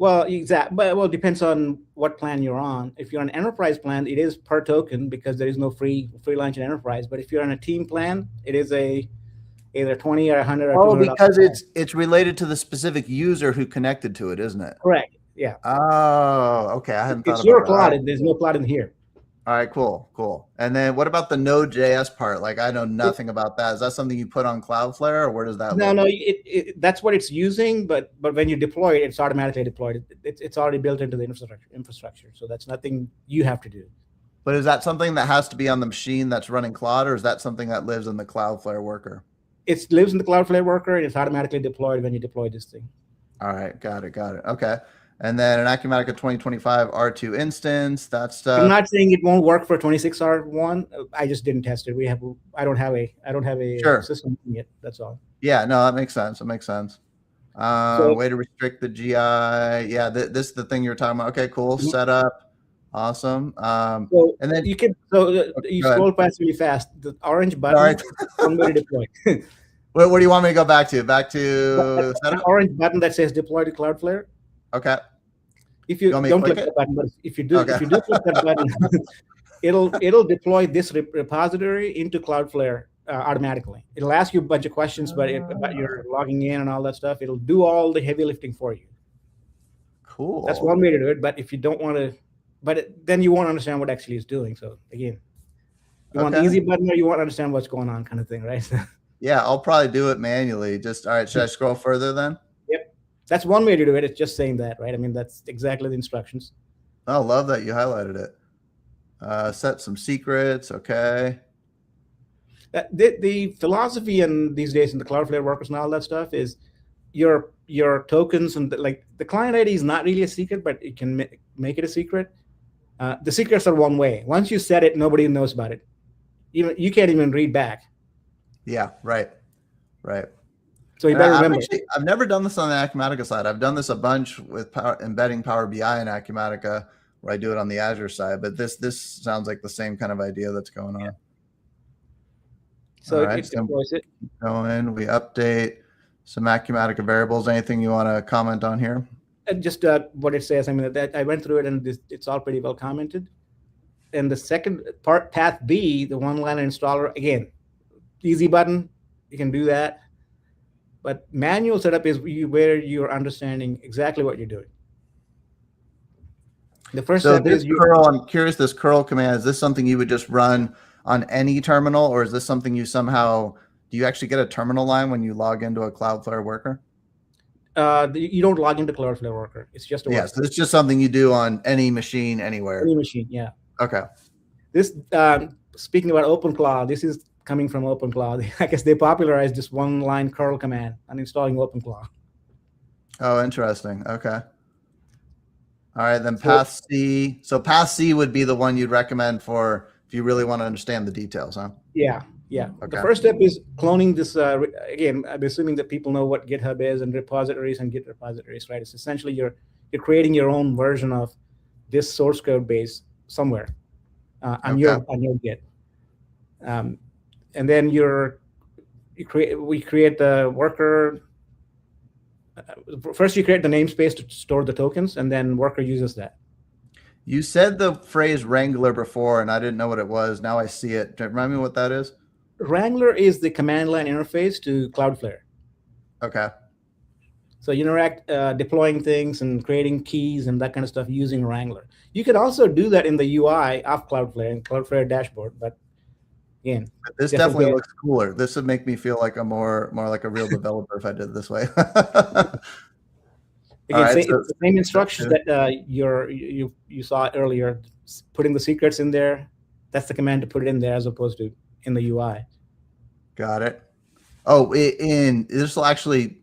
Well, exactly. But well, it depends on what plan you're on. If you're on an enterprise plan, it is per token because there is no free lunch in enterprise. But if you're on a team plan, it is either 20 or 100 or Oh, $200. because it's related to the specific user who connected to it, isn't it? Correct. Yeah. Oh, okay. I hadn't thought It's about your that. Claude. There's no Claude in here. All right, cool. And then what about the Node.js part? Like, I know nothing about that. Is that something you put on Cloudflare, or where does that live? No, that's what it's using. But when you deploy it, it's automatically deployed. It's already built into the infrastructure. So that's nothing you have to do. But is that something that has to be on the machine that's running Claude, or is that something that lives in the Cloudflare worker? It lives in the Cloudflare worker, and it's automatically deployed when you deploy this thing. All right, got it. Okay. And then an Acumatica 2025 R2 instance, that stuff. I'm not saying it won't work for 26R1. I just didn't test it. I don't have a Sure. system yet. That's all. Yeah, no, that makes sense. Way to restrict the GI. Yeah, this is the thing you were talking about. Okay, cool. Setup. Awesome. So and then you can you scroll past really fast. The orange button one way to deploy. What do you want me to go back to? Back to setup? Orange button that says deploy to Cloudflare. Okay. If you don't click the button, but if you do click that button, it'll deploy this repository into Cloudflare automatically. It'll ask you a bunch of questions about your logging in and all that stuff. It'll do all the heavy lifting for you. Cool. That's one way to do it. But if you don't want to, then you won't understand what actually it's doing. So again, you want the easy button, or you want to understand what's going on, kind of thing, right? Yeah, I'll probably do it manually. Just all right. Should I scroll further then? Yep. That's one way to do it. It's just saying that, right? I mean, that's exactly the instructions. I love that you highlighted it. Set some secrets. Okay. The philosophy in these days in the Cloudflare workers and all that stuff is your tokens and the client ID is not really a secret, but it can make it a secret. The secrets are one way. Once you set it, nobody knows about it. Even you can't even read back. Yeah. Right. So you better remember. I've never done this on the Acumatica side. I've done this a bunch with embedding Power BI in Acumatica, where I do it on the Azure side. But this sounds like the same kind of idea that's going on. So it deploys it. Go in. We update some Acumatica variables. Anything you want to comment on here? Just what it says. I mean, that I went through it, and it's all pretty well commented. And the second part, path B, the one-liner installer, again, easy button. You can do that. But manual setup is where you're understanding exactly what you're doing. The first step is curl. I'm curious. This curl command, is this something you would just run on any terminal, or is this something you somehow do you actually get a terminal line when you log into a Cloudflare worker? You don't log into Cloudflare worker. It's just a so it's just something you do on any machine, anywhere. Any machine, yeah. Okay. This speaking about OpenClaw, this is coming from OpenClaw. I guess they popularized this one-line curl command on installing OpenClaw. Oh, interesting. Okay. All right, then path C. So path C would be the one you'd recommend for if you really want to understand the details, huh? Yeah. Okay. The first step is cloning this. Again, I'm assuming that people know what GitHub is and repositories and Git repositories, right? It's essentially you're creating your own version of this source code base somewhere on your Git. And then we create the worker. First, you create the namespace to store the tokens, and then worker uses that. You said the phrase Wrangler before, and I didn't know what it was. Now I see it. Remind me what that is. Wrangler is the command line interface to Cloudflare. Okay. So you interact deploying things and creating keys and that kind of stuff using Wrangler. You can also do that in the UI of Cloudflare and Cloudflare dashboard, but again, this definitely looks cooler. This would make me feel like a more like a real developer if I did it this way. Again, it's the same instructions that you saw earlier. Putting the secrets in there, that's the command to put it in there as opposed to in the UI. Got it. Oh, this will actually.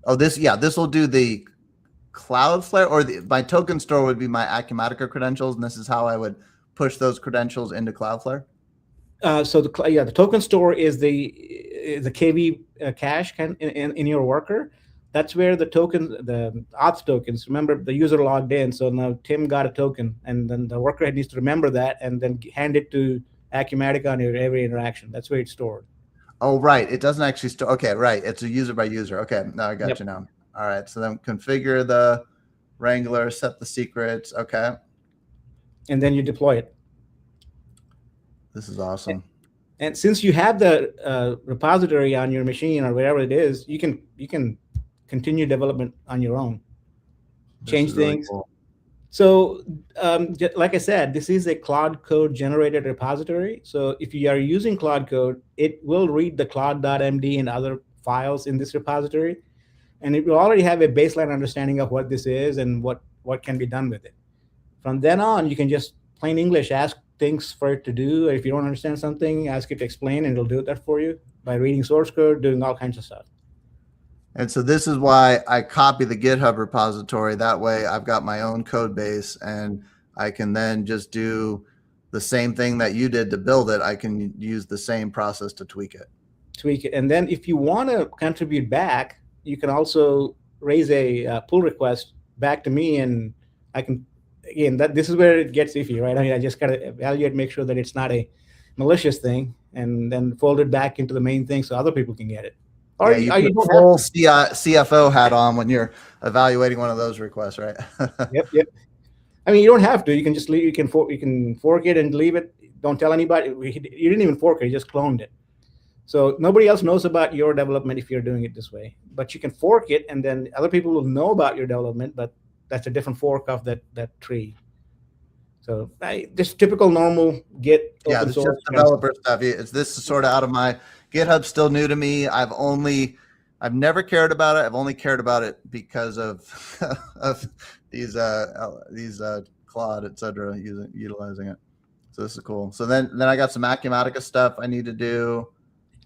Oh, this will do the Cloudflare, or my token store would be my Acumatica credentials, and this is how I would push those credentials into Cloudflare. So the token store is the KV cache in your worker. That's where the auth tokens. Remember, the user logged in, so now Tim got a token, and then the worker needs to remember that and then hand it to Acumatica on every interaction. That's where it's stored. Oh, right. It doesn't actually store. Okay, right. It's a user by user. Okay, now I got you now. All right. So then configure the Wrangler, set the secrets. Okay. And then you deploy it. This is awesome. And since you have the repository on your machine or wherever it is, you can continue development on your own, change things. Really cool. So like I said, this is a Claude code generated repository. So if you are using Claude code, it will read the claude.md and other files in this repository. And it will already have a baseline understanding of what this is and what can be done with it. From then on, you can just plain English ask things for it to do. If you don't understand something, ask it to explain, and it'll do that for you by reading source code, doing all kinds of stuff. And so this is why I copy the GitHub repository. That way I've got my own code base, and I can then just do the same thing that you did to build it. I can use the same process to tweak it. And then if you want to contribute back, you can also raise a pull request back to me, and I can, again, this is where it gets iffy, right? I mean, I just got to evaluate, make sure that it's not a malicious thing, and then fold it back into the main thing so other people can get it. Or yeah, you put full CFO hat on when you're evaluating one of those requests, right? Yep. I mean, you don't have to. You can just leave. You can fork it and leave it. Don't tell anybody. You didn't even fork it. You just cloned it. So nobody else knows about your development if you're doing it this way. But you can fork it, and then other people will know about your development. But that's a different fork of that tree. So just typical normal Git open source. Just developer stuff. This is sort of out of my GitHub's still new to me. I've never cared about it. I've only cared about it because of these Claude, etc. utilizing it. So this is cool. So then I got some Acumatica stuff I need to do.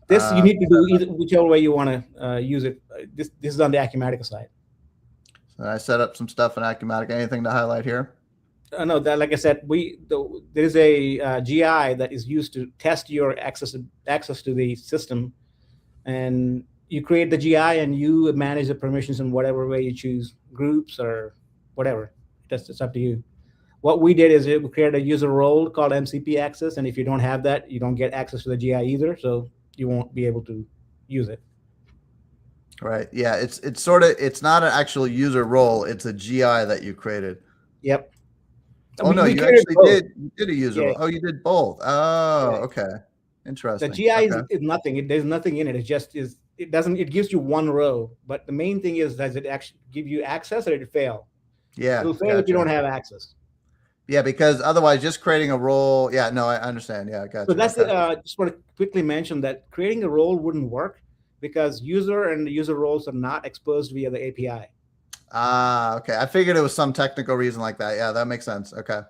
This you need to do either, whichever way you want to use it. This is on the Acumatica side. So I set up some stuff in Acumatica. Anything to highlight here? No, that, like I said, there is a GI that is used to test your access to the system, and you create the GI and you manage the permissions in whatever way you choose, groups or whatever. It's up to you. What we did is we created a user role called MCP access, and if you don't have that, you don't get access to the GI either, so you won't be able to use it. Right. Yeah. It's not an actual user role. It's a GI that you created. Yep. Oh, no, you actually did. You did a user role. Oh, you did both. Oh, okay. Interesting. The GI is nothing. There's nothing in it. It just is. It gives you one row. But the main thing is, does it actually give you access, or did it fail? Yeah. It'll fail if you don't have access. Yeah, because otherwise, just creating a role. Yeah, no, I understand. Yeah, I got you. So that's just want to quickly mention that creating a role wouldn't work because user and user roles are not exposed via the API. Okay. I figured it was some technical reason like that. Yeah, that makes sense. Okay.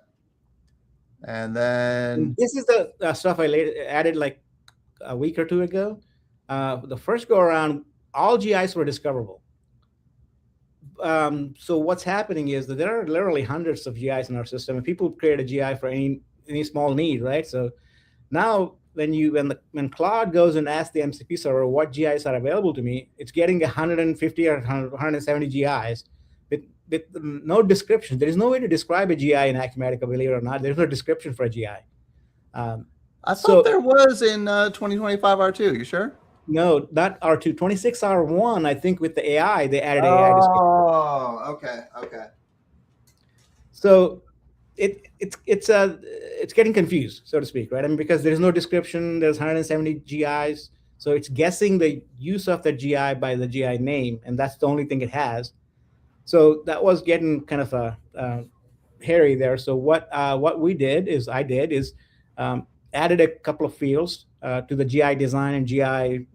And then this is the stuff I added like a week or two ago. The first go around, all GIs were discoverable. So what's happening is that there are literally hundreds of GIs in our system, and people create a GI for any small need, right? So now when Claude goes and asks the MCP server what GIs are available to me, it's getting 150 or 170 GIs with no description. There is no way to describe a GI in Acumatica, believe it or not. There's no description for a GI. I thought there was in 2025 R2. You sure? No, not R2. 26R1, I think with the AI, they added AI description. Oh, okay. So it's getting confused, so to speak, right? I mean, because there's no description, there's 170 GIs, so it's guessing the use of the GI by the GI name, and that's the only thing it has. So that was getting kind of hairy there. So what I did is added a couple of fields to the GI design and GI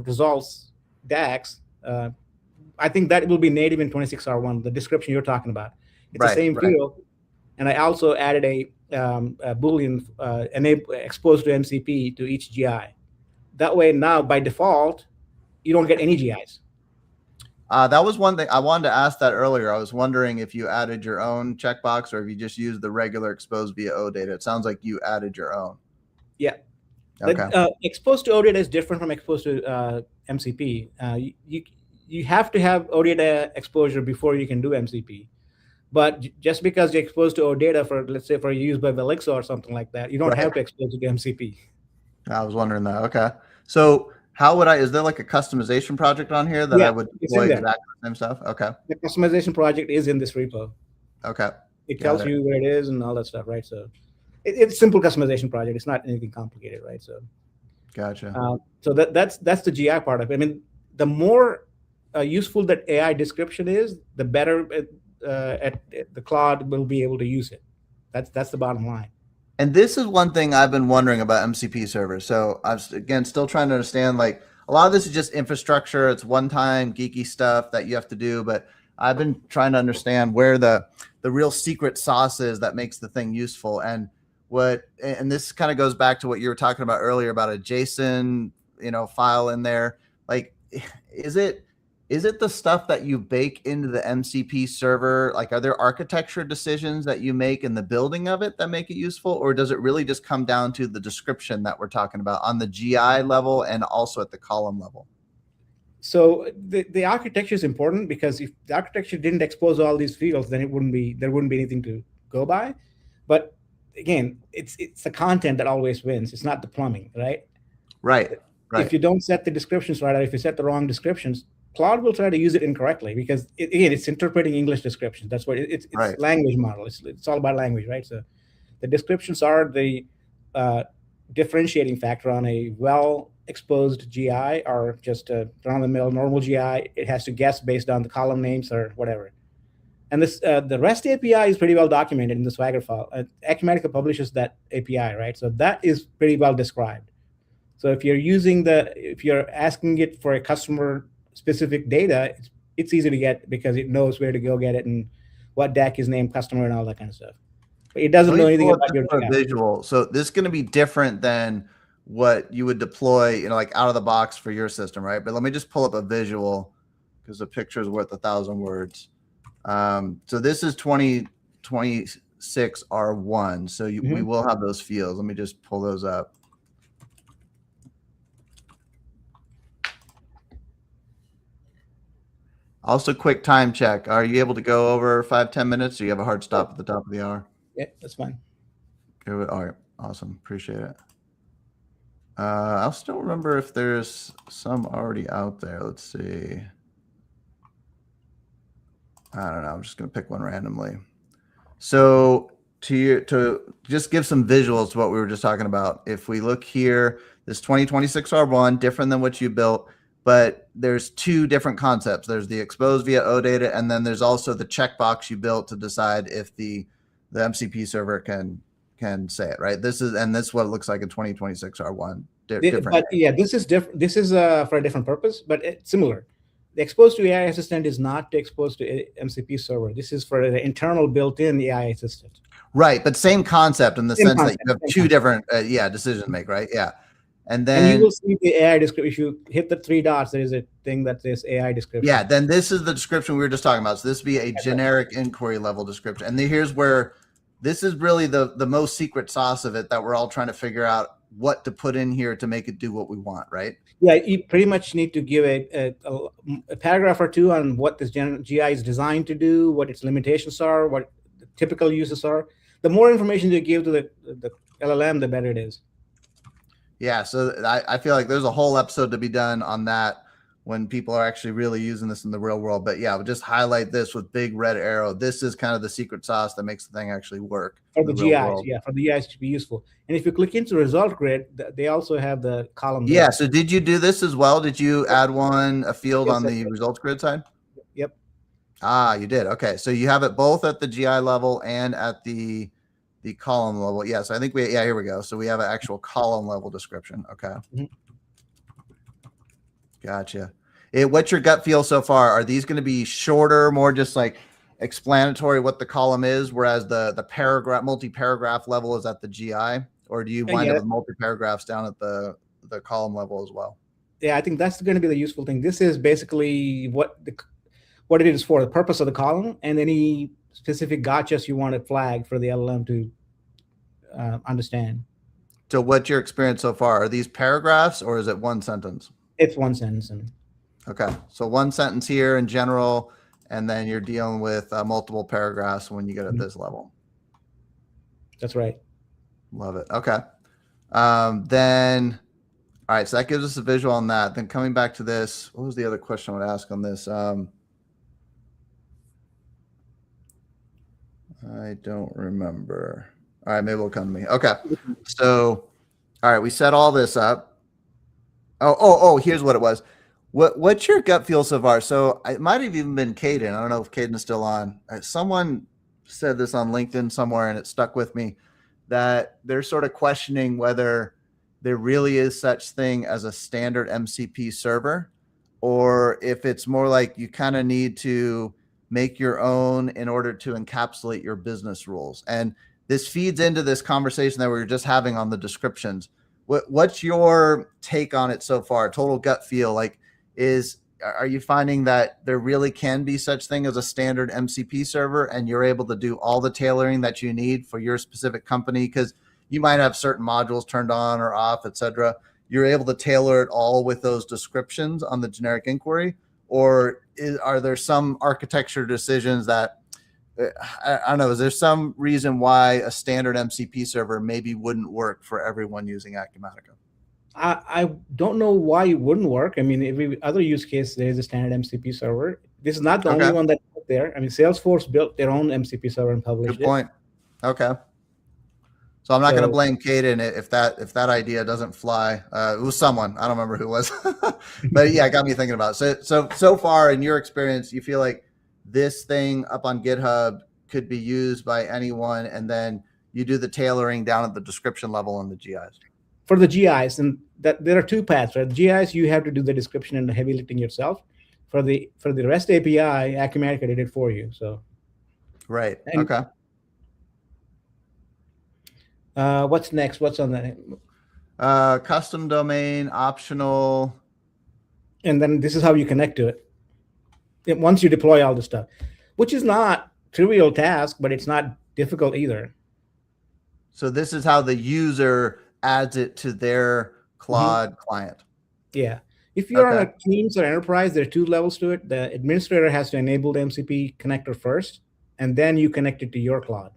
results DAX. I think that will be native in 26R1, the description you're talking about. It's the same field. And I also added a Boolean exposed to MCP to each GI. That way now, by default, you don't get any GIs. That was one thing I wanted to ask that earlier. I was wondering if you added your own checkbox or if you just used the regular exposed via OData. It sounds like you added your own. Yeah. Okay. Exposed to OData is different from exposed to MCP. You have to have OData exposure before you can do MCP. But just because you're exposed to OData for, let's say, for use by Velixa or something like that, you don't have to expose it to MCP. I was wondering that. Okay. So How would is there like a customization project on here that I would deploy exactly the same stuff? Okay. The customization project is in this repo. Okay. It tells you where it is and all that stuff, right? So it's a simple customization project. It's not anything complicated, right? So gotcha. So that's the GI part of it. I mean, the more useful that AI description is, the better the Claude will be able to use it. That's the bottom line. And this is one thing I've been wondering about MCP Server. So I'm again still trying to understand, like, a lot of this is just infrastructure. It's one-time geeky stuff that you have to do, but I've been trying to understand where the real secret sauce is that makes the thing useful. And this kind of goes back to what you were talking about earlier about a JSON, file in there. Like, is it the stuff that you bake into the MCP server? Like, are there architecture decisions that you make in the building of it that make it useful? Or does it really just come down to the description that we're talking about on the GI level and also at the column level? So the architecture is important, because if the architecture didn't expose all these fields, then there wouldn't be anything to go by. But again, it's the content that always wins. It's not the plumbing, right? Right. If you don't set the descriptions right, or if you set the wrong descriptions, Claude will try to use it incorrectly, because it's interpreting English descriptions. That's what it's right. Language model. It's all about language, right? So the descriptions are the differentiating factor on a well-exposed GI, or just a run-of-the-mill normal GI. It has to guess based on the column names or whatever. And this the REST API is pretty well documented in the Swagger file. Acumatica publishes that API, right? So that is pretty well described. So if you're asking it for a customer specific data, it's easy to get, because it knows where to go get it and what DAC is named customer and all that kind of stuff. But it doesn't know anything about your visual. So this is going to be different than what you would deploy, like out of the box for your system, right? But let me just pull up a visual, because a picture is worth 1,000 words. So this is 2026 R1. So we will have those fields. Let me just pull those up. Also, quick time check. Are you able to go over 5-10 minutes? Or you have a hard stop at the top of the hour? Yeah, that's fine. All right. Awesome. Appreciate it. I'll still remember if there's some already out there. Let's see. I don't know. I'm just going to pick one randomly. So to just give some visuals to what we were just talking about, if we look here, this 2026 R1, different than what you built, but there's two different concepts. There's the expose via OData, and then there's also the checkbox you built to decide if the MCP server can say it, right? This is what it looks like in 2026 R1. But yeah, this is different. This is for a different purpose, but it's similar. The expose to AI assistant is not to expose to MCP server. This is for the internal built-in AI assistant. Right, but same concept in the sense that you have two different decisions to make, right? Yeah. And you will see the AI description. If you hit the 3 dots, there is a thing that says AI description. Yeah, then this is the description we were just talking about. So this would be a generic inquiry level description. And here's where this is really the most secret sauce of it, that we're all trying to figure out what to put in here to make it do what we want, right? Yeah, you pretty much need to give a paragraph or two on what this GI is designed to do, what its limitations are, what the typical uses are. The more information you give to the LLM, the better it is. Yeah, so I feel like there's a whole episode to be done on that when people are actually really using this in the real world. But yeah, we'll just highlight this with big red arrow. This is kind of the secret sauce that makes the thing actually work. For the GIs, yeah, for the GIs to be useful. And if you click into result grid, they also have the column. Yeah, so did you do this as well? Did you add a field on the results grid side? Yep. Ah, you did. Okay, so you have it both at the GI level and at the column level. Yes, I think here we go. So we have an actual column level description. Okay. Gotcha. What's your gut feel so far? Are these going to be shorter, more just like explanatory what the column is, whereas the paragraph, multi-paragraph level is at the GI? Or do you wind up with multi-paragraphs down at the column level as well? Yeah, I think that's going to be the useful thing. This is basically what it is for, the purpose of the column, and any specific gotchas you want to flag for the LLM to understand. So what's your experience so far? Are these paragraphs or is it one sentence? It's one sentence. Okay, so one sentence here in general, and then you're dealing with multiple paragraphs when you get at this level. That's right. Love it. Okay. Then, all All right, so that gives us a visual on that. Then coming back to this, what was the other question I would ask on this? I don't remember. All right, maybe it'll come to me. Okay, so all right, we set all this up. Oh, here's what it was. What's your gut feel so far? So it might have even been Caden. I don't know if Caden is still on. Someone said this on LinkedIn somewhere, and it stuck with me, that they're sort of questioning whether there really is such thing as a standard MCP server, or if it's more like you kind of need to make your own in order to encapsulate your business rules. And this feeds into this conversation that we were just having on the descriptions. What's your take on it so far? Total gut feel. Like, are you finding that there really can be such thing as a standard MCP server, and you're able to do all the tailoring that you need for your specific company? Because you might have certain modules turned on or off, etc. You're able to tailor it all with those descriptions on the generic inquiry, or are there some architecture decisions that I don't know? Is there some reason why a standard MCP server maybe wouldn't work for everyone using Acumatica? I don't know why it wouldn't work. I mean, every other use case, there is a standard MCP server. This is not the only one that's out there. I mean, Salesforce built their own MCP server and published it. Good point. Okay. So I'm not going to blame Caden if that idea doesn't fly. It was someone, I don't remember who it was, but yeah, it got me thinking about it. So far in your experience, you feel like this thing up on GitHub could be used by anyone, and then you do the tailoring down at the description level on the GIs. For the GIs, and that there are two paths, right? The GIs, you have to do the description and the heavy lifting yourself. For the REST API, Acumatica did it for you. So, right. Okay. What's next? What's on that? Custom domain, optional. And then this is how you connect to it. Once you deploy all the stuff, which is not trivial task, but it's not difficult either. So this is how the user adds it to their Claude client. Yeah. If you're on a Teams or Enterprise, there are two levels to it. The administrator has to enable the MCP connector first, and then you connect it to your Claude.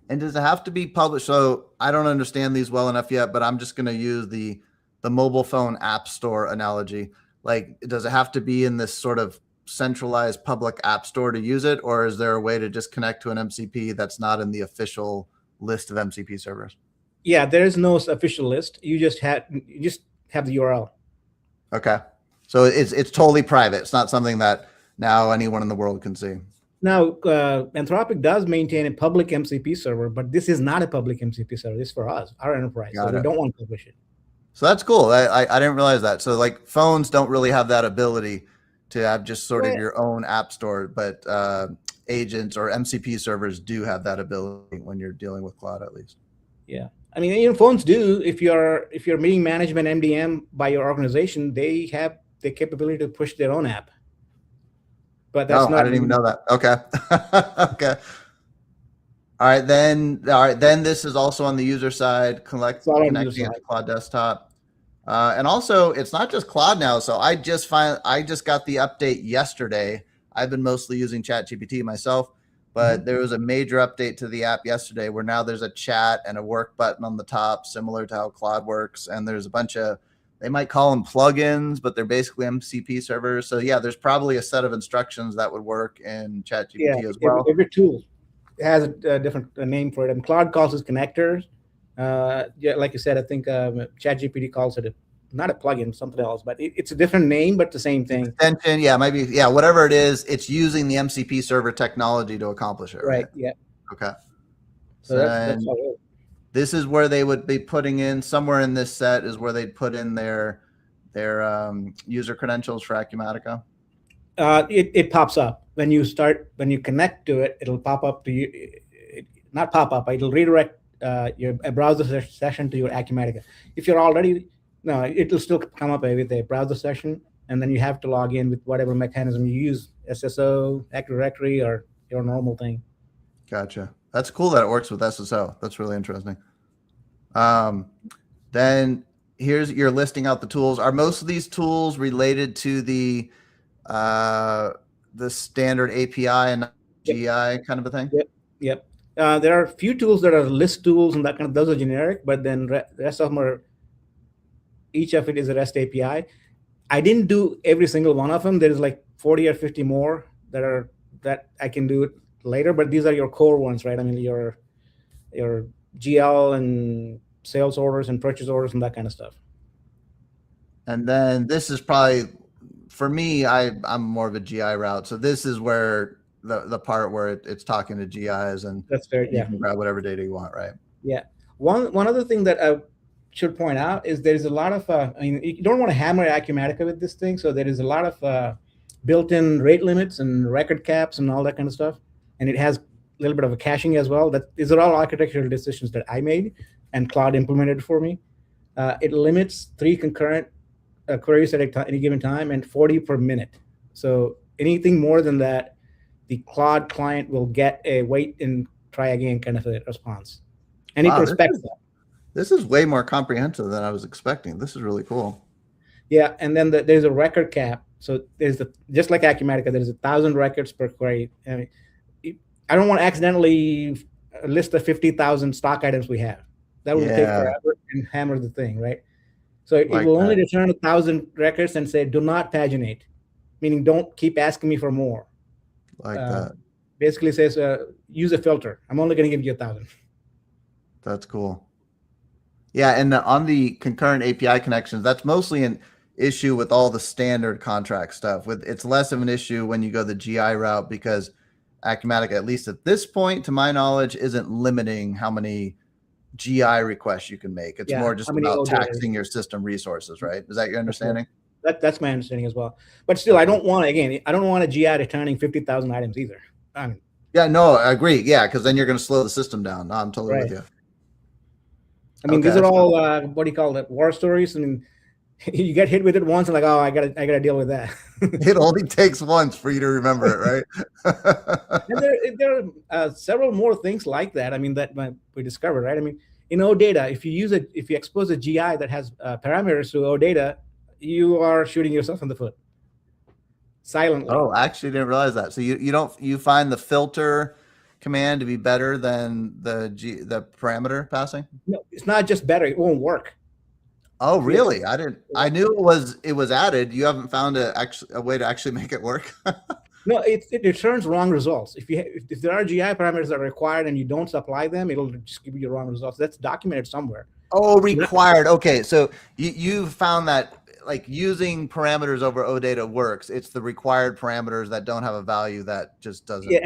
And does it have to be published? So I don't understand these well enough yet, but I'm just going to use the mobile phone app store analogy. Like, does it have to be in this sort of centralized public app store to use it? Or is there a way to just connect to an MCP that's not in the official list of MCP servers? Yeah, there is no official list. You just have the URL. Okay. So it's totally private. It's not something that now anyone in the world can see. Now, Anthropic does maintain a public MCP server, but this is not a public MCP server. This is for us, our enterprise. So we don't want to publish it. So that's cool. I didn't realize that. So like phones don't really have that ability to have just sort of your own app store, but agents or MCP servers do have that ability when you're dealing with Claude, at least. Yeah. I mean, even phones do. If you're meeting management MDM by your organization, they have the capability to push their own app. But that's not. I didn't even know that. Okay. Okay. All right. Then this is also on the user side, connecting to Claude Desktop. And also, it's not just Claude now. So I just got the update yesterday. I've been mostly using ChatGPT myself, but there was a major update to the app yesterday where now there's a chat and a work button on the top, similar to how Claude works. And there's a bunch of, they might call them plugins, but they're basically MCP servers. So yeah, there's probably a set of instructions that would work in ChatGPT as well. Every tool has a different name for it. And Claude calls it connectors. Yeah, like you said, I think ChatGPT calls it not a plugin, something else, but it's a different name, but the same thing. Extension, yeah, maybe, yeah, whatever it is, it's using the MCP server technology to accomplish it. Right. Yeah. Okay. So that's all it is. This is where they would be putting in, somewhere in this set is where they'd put in their user credentials for Acumatica. It pops up when you connect to it. It'll pop up to you. Not pop up. It'll redirect a browser session to your Acumatica. If you're already, no, it'll still come up with a browser session, and then you have to log in with whatever mechanism you use, SSO, Active Directory, or your normal thing. Gotcha. That's cool that it works with SSO. That's really interesting. Then you're listing out the tools. Are most of these tools related to the standard API and GI kind of a thing? Yep. There are a few tools that are list tools and that kind of, those are generic, but then the rest of them are each of it is a REST API. I didn't do every single one of them. There's like 40 or 50 more that I can do it later, but these are your core ones, right? I mean, your GL and sales orders and purchase orders and that kind of stuff. And then this is probably, for me, I'm more of a GI route. So this is where the part where it's talking to GIs and that's fair. You can grab whatever data you want, right? Yeah. One other thing that I should point out is there's a lot of, I mean, you don't want to hammer Acumatica with this thing. So there is a lot of built-in rate limits and record caps and all that kind of stuff. And it has a little bit of a caching as well. These are all architectural decisions that I made and Claude implemented for me. It limits 3 concurrent queries at any given time and 40 per minute. So anything more than that, the Claude client will get a wait and try again kind of a response. And it respects that. This is way more comprehensive than I was expecting. This is really cool. Yeah, and then there's a record cap. So there's just like Acumatica, there's 1,000 records per query. I mean, I don't want to accidentally list the 50,000 stock items we have. That would take forever and hammer the thing, right? So it will only return 1,000 records and say, do not paginate, meaning don't keep asking me for more. Like that. Basically says, use a filter. I'm only going to give you 1,000. That's cool. Yeah, and on the concurrent API connections, that's mostly an issue with all the standard contract stuff. It's less of an issue when you go the GI route because Acumatica, at least at this point, to my knowledge, isn't limiting how many GI requests you can make. It's more just about taxing your system resources, right? Is that your understanding? That's my understanding as well. But still, I don't want a GI returning 50,000 items either. I mean, yeah, no, I agree. Yeah, because then you're going to slow the system down. No, I'm totally with you. I mean, these are all what do you call it? War stories. I mean, you get hit with it once and like, oh, I gotta deal with that. It only takes once for you to remember it, right? And there are several more things like that. I mean, that we discovered, right? I mean, in OData, if you expose a GI that has parameters to OData, you are shooting yourself in the foot silently. Oh, I actually didn't realize that. So you find the filter command to be better than the parameter passing? No, it's not just better; it won't work. Oh, really? I knew it was added. You haven't found a way to actually make it work? No, it returns wrong results. If there are GI parameters that are required and you don't supply them, it'll just give you wrong results. That's documented somewhere. Oh, required. Okay, so you found that like using parameters over OData works. It's the required parameters that don't have a value that just doesn't. Yeah,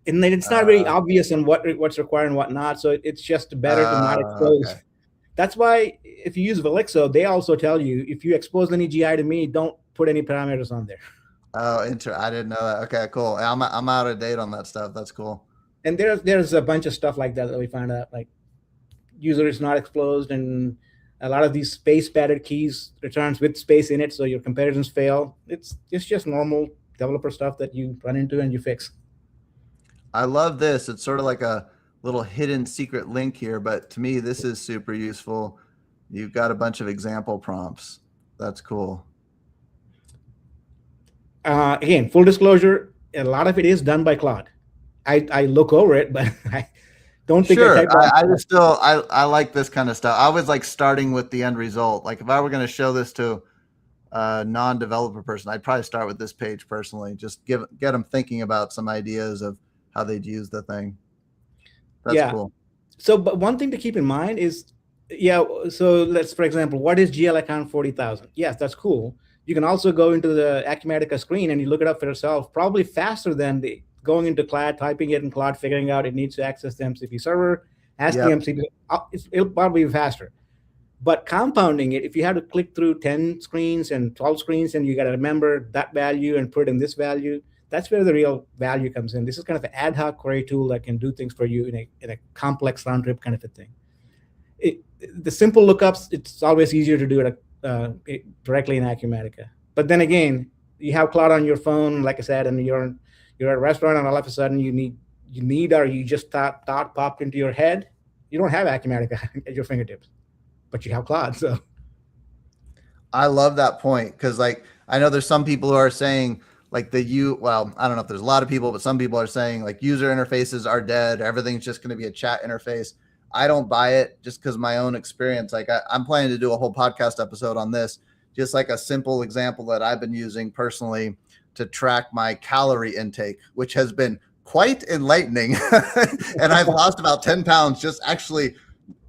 and then it's not very obvious on what's required and what not. So it's just better to not expose. Okay. That's why if you use Velixo, they also tell you if you expose any GI to me, don't put any parameters on there. Oh, I didn't know that. Okay, cool. I'm out of date on that stuff. That's cool. And there's a bunch of stuff like that we found out, like user is not exposed, and a lot of these space padded keys returns with space in it, so your comparisons fail. It's just normal developer stuff that you run into and you fix. I love this. It's sort of like a little hidden secret link here, but to me, this is super useful. You've got a bunch of example prompts. That's cool. Again, full disclosure, a lot of it is done by Claude. I look over it, but I don't think I like this kind of stuff. I was like starting with the end result. Like if I were going to show this to a non-developer person, I'd probably start with this page personally. Just get them thinking about some ideas of how they'd use the thing. That's cool. So, but one thing to keep in mind is, so let's, for example, what is GL account 40,000? Yes, that's cool. You can also go into the Acumatica screen and you look it up for yourself, probably faster than going into Claude, typing it in Claude, figuring out it needs to access the MCP server, asking MCP, it'll probably be faster. But compounding it, if you have to click through 10 screens and 12 screens and you got to remember that value and put in this value, that's where the real value comes in. This is kind of an ad hoc query tool that can do things for you in a complex round trip kind of a thing. The simple lookups, it's always easier to do it directly in Acumatica. But then again, you have Claude on your phone, like I said, and you're at a restaurant and all of a sudden you just thought popped into your head. You don't have Acumatica at your fingertips, but you have Claude. So I love that point because like I know there's some people who are saying like I don't know if there's a lot of people, but some people are saying like user interfaces are dead. Everything's just going to be a chat interface. I don't buy it just because my own experience. Like I'm planning to do a whole podcast episode on this, just like a simple example that I've been using personally to track my calorie intake, which has been quite enlightening. And I've lost about 10 pounds just actually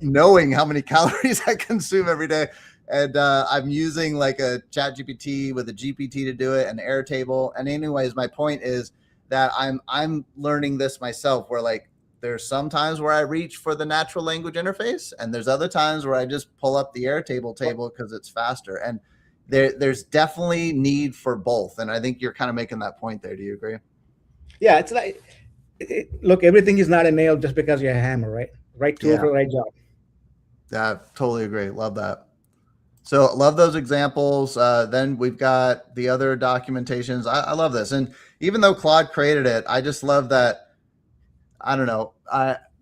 knowing how many calories I consume every day. And I'm using like a chat GPT with a GPT to do it, an Airtable. And anyways, my point is that I'm learning this myself, where like there's some times where I reach for the natural language interface, and there's other times where I just pull up the Airtable table because it's faster. And there's definitely need for both. And I think you're kind of making that point there. Do you agree? Yeah, it's like, look, everything is not a nail just because you're a hammer, right? Right tool for the right job. Yeah, totally agree. Love that. So love those examples. Then we've got the other documentations. I love this. And even though Claude created it, I just love that. I don't know.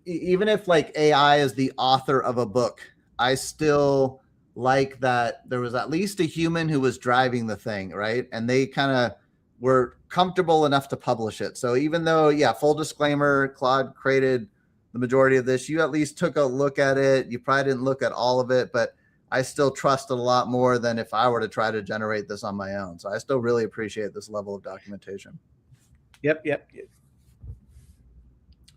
Even if like AI is the author of a book, I still like that there was at least a human who was driving the thing, right? And they kind of were comfortable enough to publish it. So even though, yeah, full disclaimer, Claude created the majority of this, you at least took a look at it. You probably didn't look at all of it, but I still trust it a lot more than if I were to try to generate this on my own. So I still really appreciate this level of documentation. Yep.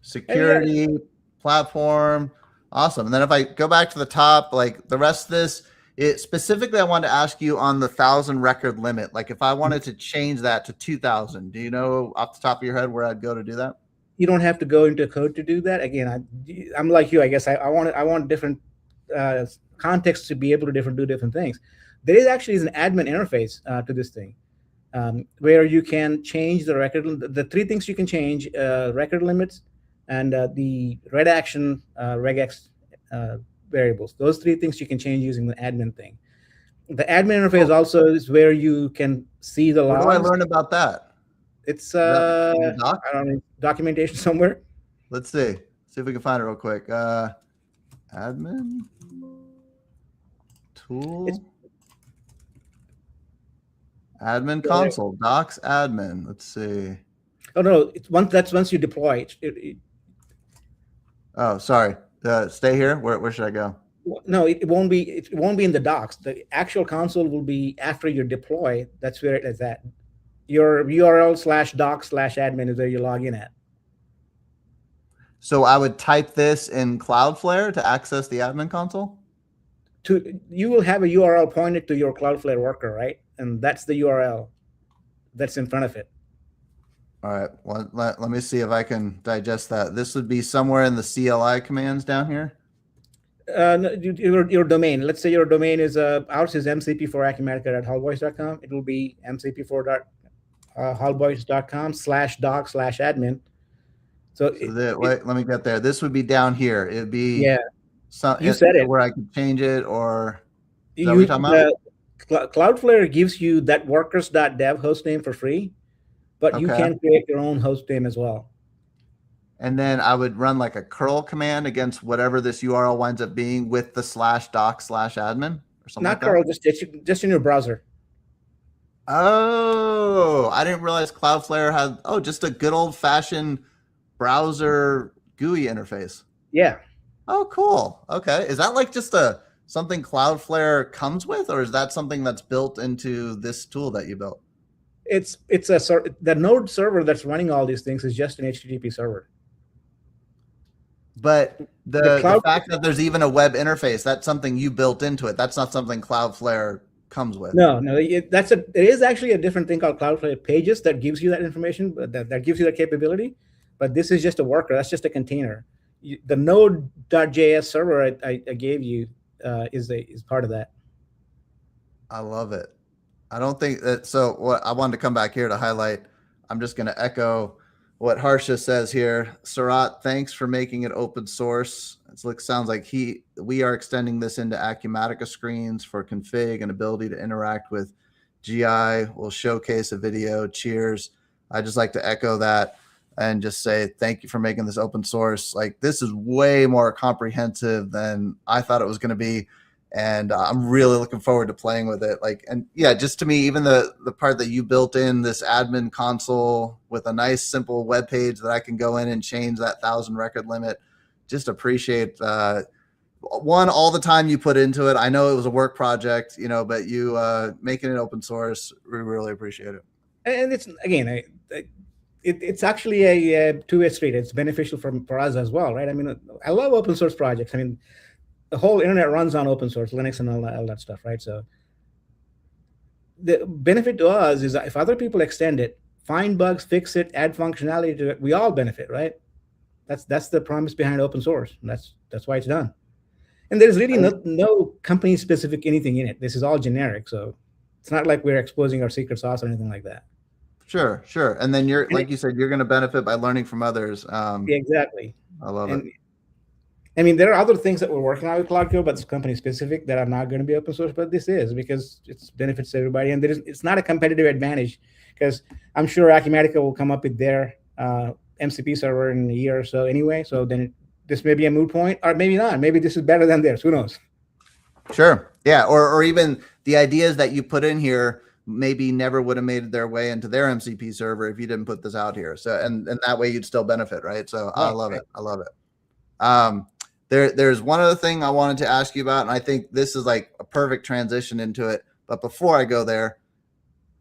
Security, platform, awesome. And then if I go back to the top, like the rest of this, it specifically, I wanted to ask you on the 1,000 record limit. Like if I wanted to change that to 2,000, do you know off the top of your head where I'd go to do that? You don't have to go into code to do that. Again, I'm like you. I guess I want different contexts to be able to do different things. There is actually an admin interface to this thing, where you can change the record. The three things you can change: record limits and the red action regex variables. Those three things you can change using the admin thing. The admin interface also is where you can see the logs. Where do I learn about that? It's I don't know, documentation somewhere. Let's see if we can find it real quick. Admin tool, admin console, docs admin. Let's see. Oh no, it's once you deploy it. Oh, sorry. Stay here. Where should I go? No, it won't be. It won't be in the docs. The actual console will be after you deploy. That's where it is at. Your URL/docs/admin is where you log in at. So I would type this in Cloudflare to access the admin console? You will have a URL pointed to your Cloudflare worker, right? And that's the URL that's in front of it. All right. Well, let me see if I can digest that. This would be somewhere in the CLI commands down here? No, your domain. Let's say your domain is, ours is MCP4Acumatica.hallboys.com. It will be MCP4.hallboys.com/doc/admin. So wait, let me get there. This would be down here. It would be you said it where I could change it, or is that what you're talking about? Cloudflare gives you that workers.dev hostname for free, but you can create your own hostname as well. And then I would run like a curl command against whatever this URL winds up being with the /doc/admin or something. Not curl, just in your browser. Oh, I didn't realize Cloudflare had just a good old fashioned browser GUI interface. Yeah. Oh, cool. Okay. Is that like just something Cloudflare comes with, or is that something that's built into this tool that you built? It's the node server that's running all these things is just an HTTP server. But the fact that there's even a web interface, that's something you built into it. That's not something Cloudflare comes with. No, there is actually a different thing called Cloudflare Pages that gives you that information, that gives you that capability. But this is just a worker. That's just a container. The node.js server I gave you is part of that. I love it. I don't think that. So what I wanted to come back here to highlight, I'm just going to echo what Harsha says here. Sarat, thanks for making it open source. It sounds like we are extending this into Acumatica screens for config and ability to interact with GI. We'll showcase a video. Cheers. I just like to echo that and just say thank you for making this open source. Like, this is way more comprehensive than I thought it was going to be. And I'm really looking forward to playing with it. Like, and yeah, just to me, even the part that you built in this admin console with a nice, simple web page that I can go in and change that 1,000 record limit just appreciate one, all the time you put into it. I know it was a work project, but you making it open source, we really appreciate it. And it's, again, it's actually a two-way street. It's beneficial for us as well, right? I mean, I love open source projects. I mean, the whole internet runs on open source, Linux and all that stuff, right? So the benefit to us is that if other people extend it, find bugs, fix it, add functionality to it, we all benefit, right? That's the promise behind open source. And that's why it's done. And there's really no company specific anything in it. This is all generic. So it's not like we're exposing our secret sauce or anything like that. Sure. And then like you said, you're going to benefit by learning from others. Yeah, exactly. I love it. I mean, there are other things that we're working on with Claude Code, but it's company specific, that are not going to be open source. But this is, because it benefits everybody, and it's not a competitive advantage, because I'm sure Acumatica will come up with their MCP server in a year or so anyway. So then this may be a moot point, or maybe not. Maybe this is better than theirs. Who knows? Sure. Yeah. Or even the ideas that you put in here maybe never would have made their way into their MCP server if you didn't put this out here. So, and that way you'd still benefit, right? So I love it. I love it. There's one other thing I wanted to ask you about, and I think this is like a perfect transition into it. But before I go there,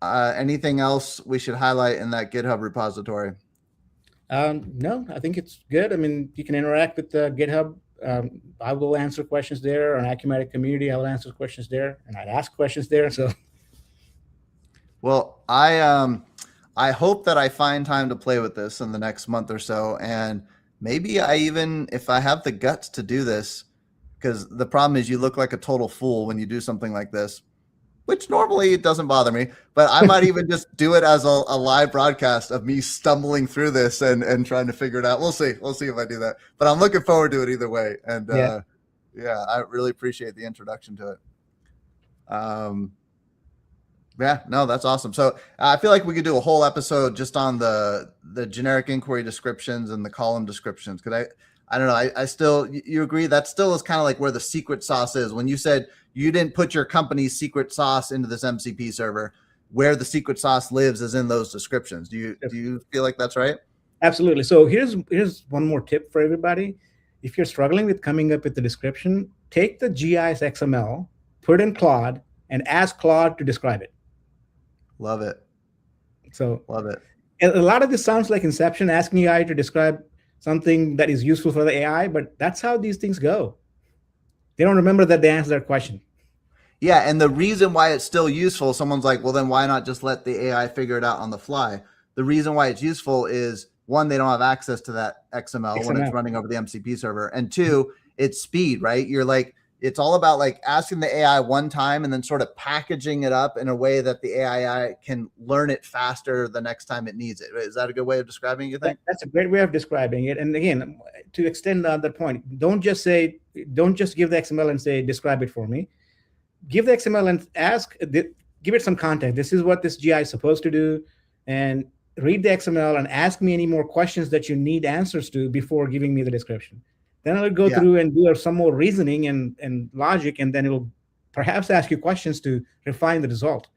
anything else we should highlight in that GitHub repository? No, I think it's good. I mean, you can interact with GitHub. I will answer questions there. On Acumatica community, I will answer questions there, and I'd ask questions there. So, well, I hope that I find time to play with this in the next month or so, and maybe if I have the guts to do this, because the problem is you look like a total fool when you do something like this, which normally it doesn't bother me, but I might even just do it as a live broadcast of me stumbling through this and trying to figure it out. We'll see if I do that, but I'm looking forward to it either way. And yeah, I really appreciate the introduction to it. Yeah, no, that's awesome. So I feel like we could do a whole episode just on the generic inquiry descriptions and the column descriptions. Cause I don't know. I still, you agree that still is kind of like where the secret sauce is. When you said you didn't put your company's secret sauce into this MCP server, where the secret sauce lives is in those descriptions. Do you feel like that's right? Absolutely. So here's one more tip for everybody. If you're struggling with coming up with the description, take the GIS XML, put in Claude, and ask Claude to describe it. Love it. So love it. A lot of this sounds like Inception, asking AI to describe something that is useful for the AI, but that's how these things go. They don't remember that they answered their question. Yeah, and the reason why it's still useful, someone's like, well, then why not just let the AI figure it out on the fly? The reason why it's useful is, one, they don't have access to that XML when it's running over the MCP server. And two, it's speed, right? You're like, it's all about like asking the AI one time and then sort of packaging it up in a way that the AI can learn it faster the next time it needs it. Is that a good way of describing it, you think? That's a great way of describing it. And again, to extend on that point, don't just give the XML and say, describe it for me. Give the XML and give it some context. This is what this GI is supposed to do. And read the XML and ask me any more questions that you need answers to before giving me the description. Then I'll go through and do some more reasoning and logic, and then it'll perhaps ask you questions to refine the result.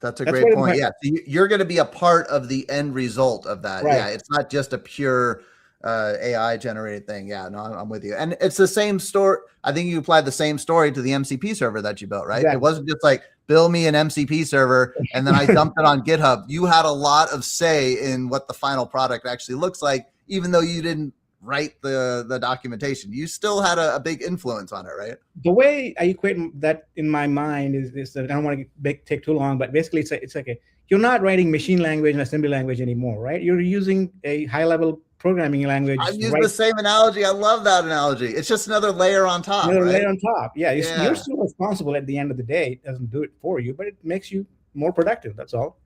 That's a great point. Yeah, so you're going to be a part of the end result of that. Right. Yeah, it's not just a pure AI generated thing. Yeah, no, I'm with you. And it's the same story. I think you applied the same story to the MCP server that you built, right? Exactly. It wasn't just like build me an MCP server and then I dumped it on GitHub. You had a lot of say in what the final product actually looks like, even though you didn't write the documentation. You still had a big influence on it, right? The way I equate that in my mind is that I don't want to take too long, but basically it's like you're not writing machine language and assembly language anymore, right? You're using a high-level programming language. I've used the same analogy. I love that analogy. It's just another layer on top. Another layer on top. Yeah, you're still responsible at the end of the day. It doesn't do it for you, but it makes you more productive. That's all.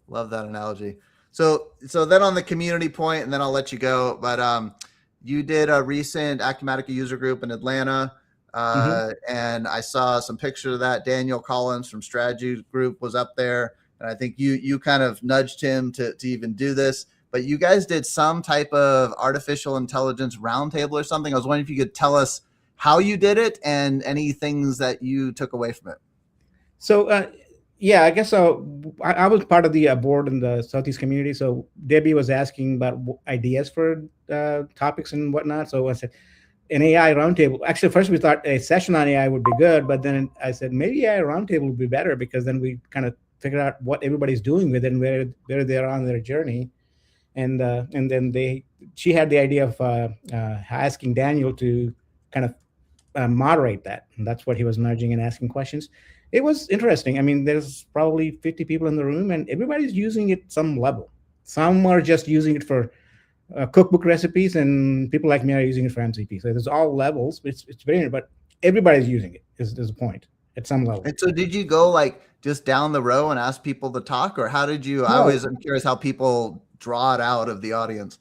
Love that analogy. So then on the community point, and then I'll let you go, but you did a recent Acumatica user group in Atlanta, and I saw some pictures of that. Daniel Collins from Strategy Group was up there, and I think you kind of nudged him to even do this, but you guys did some type of artificial intelligence roundtable or something. I was wondering if you could tell us how you did it and any things that you took away from it. So Yeah, I guess so. I was part of the board in the Southeast community. So Debbie was asking about ideas for topics and whatnot. So I said, an AI roundtable. Actually, first we thought a session on AI would be good, but then I said maybe AI roundtable would be better because then we kind of figure out what everybody's doing with it and where they're on their journey. And then she had the idea of asking Daniel to kind of moderate that, and that's what he was nudging and asking questions. It was interesting. I mean, there's probably 50 people in the room, and everybody's using it some level. Some are just using it for cookbook recipes, and people like me are using it for MCP. So there's all levels. It's very, but everybody's using it. Is the point at some level. And so did you go like just down the row and ask people to talk, or how did you? No. I'm curious how people draw it out of the audience.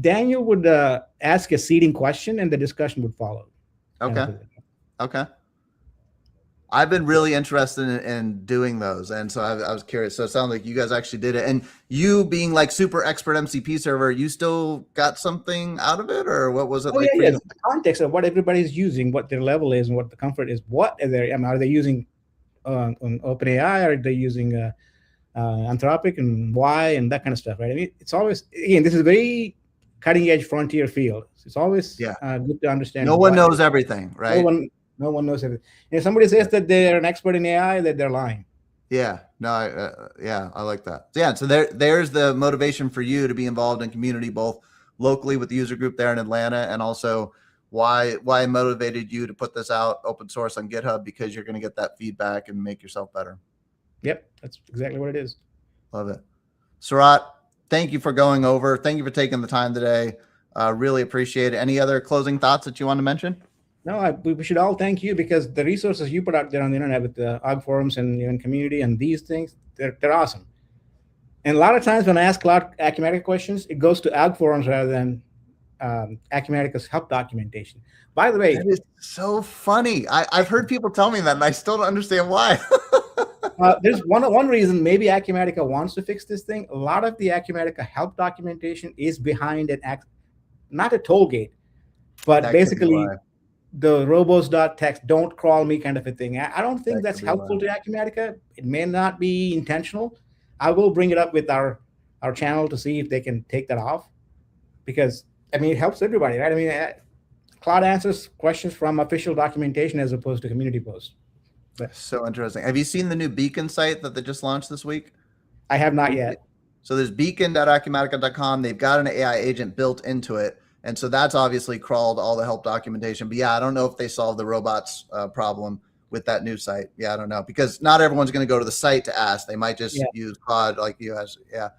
Daniel would ask a seeding question, and the discussion would follow. Okay. Okay. I've been really interested in doing those. And so I was curious. So it sounds like you guys actually did it. And you being like super expert MCP server, you still got something out of it, or what was it like for you? The context of what everybody's using, what their level is and what the comfort is. What are they, are they using on OpenAI? Are they using Anthropic, and why, and that kind of stuff, right? I mean, it's always, again, this is a very cutting edge frontier field. It's always good to understand. No one knows everything, right? No one knows everything. If somebody says that they're an expert in AI, that they're lying. Yeah, no, I like that. Yeah, so there's the motivation for you to be involved in community, both locally with the user group there in Atlanta, and also why it motivated you to put this out open source on GitHub, because you're going to get that feedback and make yourself better. Yep, that's exactly what it is. Love it. Sarat, thank you for going over. Thank you for taking the time today. Really appreciate it. Any other closing thoughts that you want to mention? No, we should all thank you, because the resources you put out there on the internet with the OG forums and even community and these things, they're awesome. And a lot of times when I ask Claude Acumatica questions, it goes to OG forums rather than Acumatica's help documentation. By the way, that is so funny. I've heard people tell me that, and I still don't understand why. There's one reason maybe Acumatica wants to fix this thing. A lot of the Acumatica help documentation is behind not a toll gate, but basically the robos.txt, don't crawl me kind of a thing. I don't think that's helpful to Acumatica. It may not be intentional. I will bring it up with our channel to see if they can take that off, because I mean, it helps everybody, right? I mean, Claude answers questions from official documentation as opposed to community posts. So interesting. Have you seen the new Beacon site that they just launched this week? I have not yet. So there's beacon.acumatica.com. They've got an AI agent built into it. And so that's obviously crawled all the help documentation. But yeah, I don't know if they solved the robots problem with that new site. Yeah, I don't know, because not everyone's going to go to the site to ask. They might just use Claude like you guys. Yeah,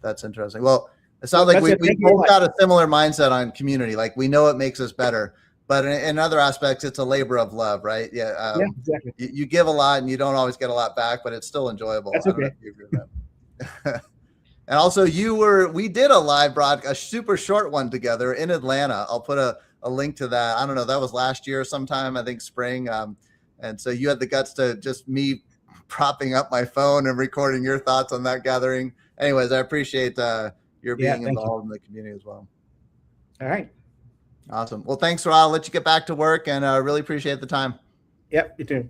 that's interesting. Well, it sounds like we both got a similar mindset on community. Like, we know it makes us better, but in other aspects, it's a labor of love, right? Yeah, exactly. You give a lot and you don't always get a lot back, but it's still enjoyable. That's okay. And also, we did a live broadcast, a super short one together in Atlanta. I'll put a link to that. I don't know, that was last year sometime, I think spring. And so you had the guts to just me propping up my phone and recording your thoughts on that gathering. Anyways, I appreciate your being involved in the community as well. All right. Awesome. Well, thanks, Sarat. I'll let you get back to work, and really appreciate the time. Yep, you too.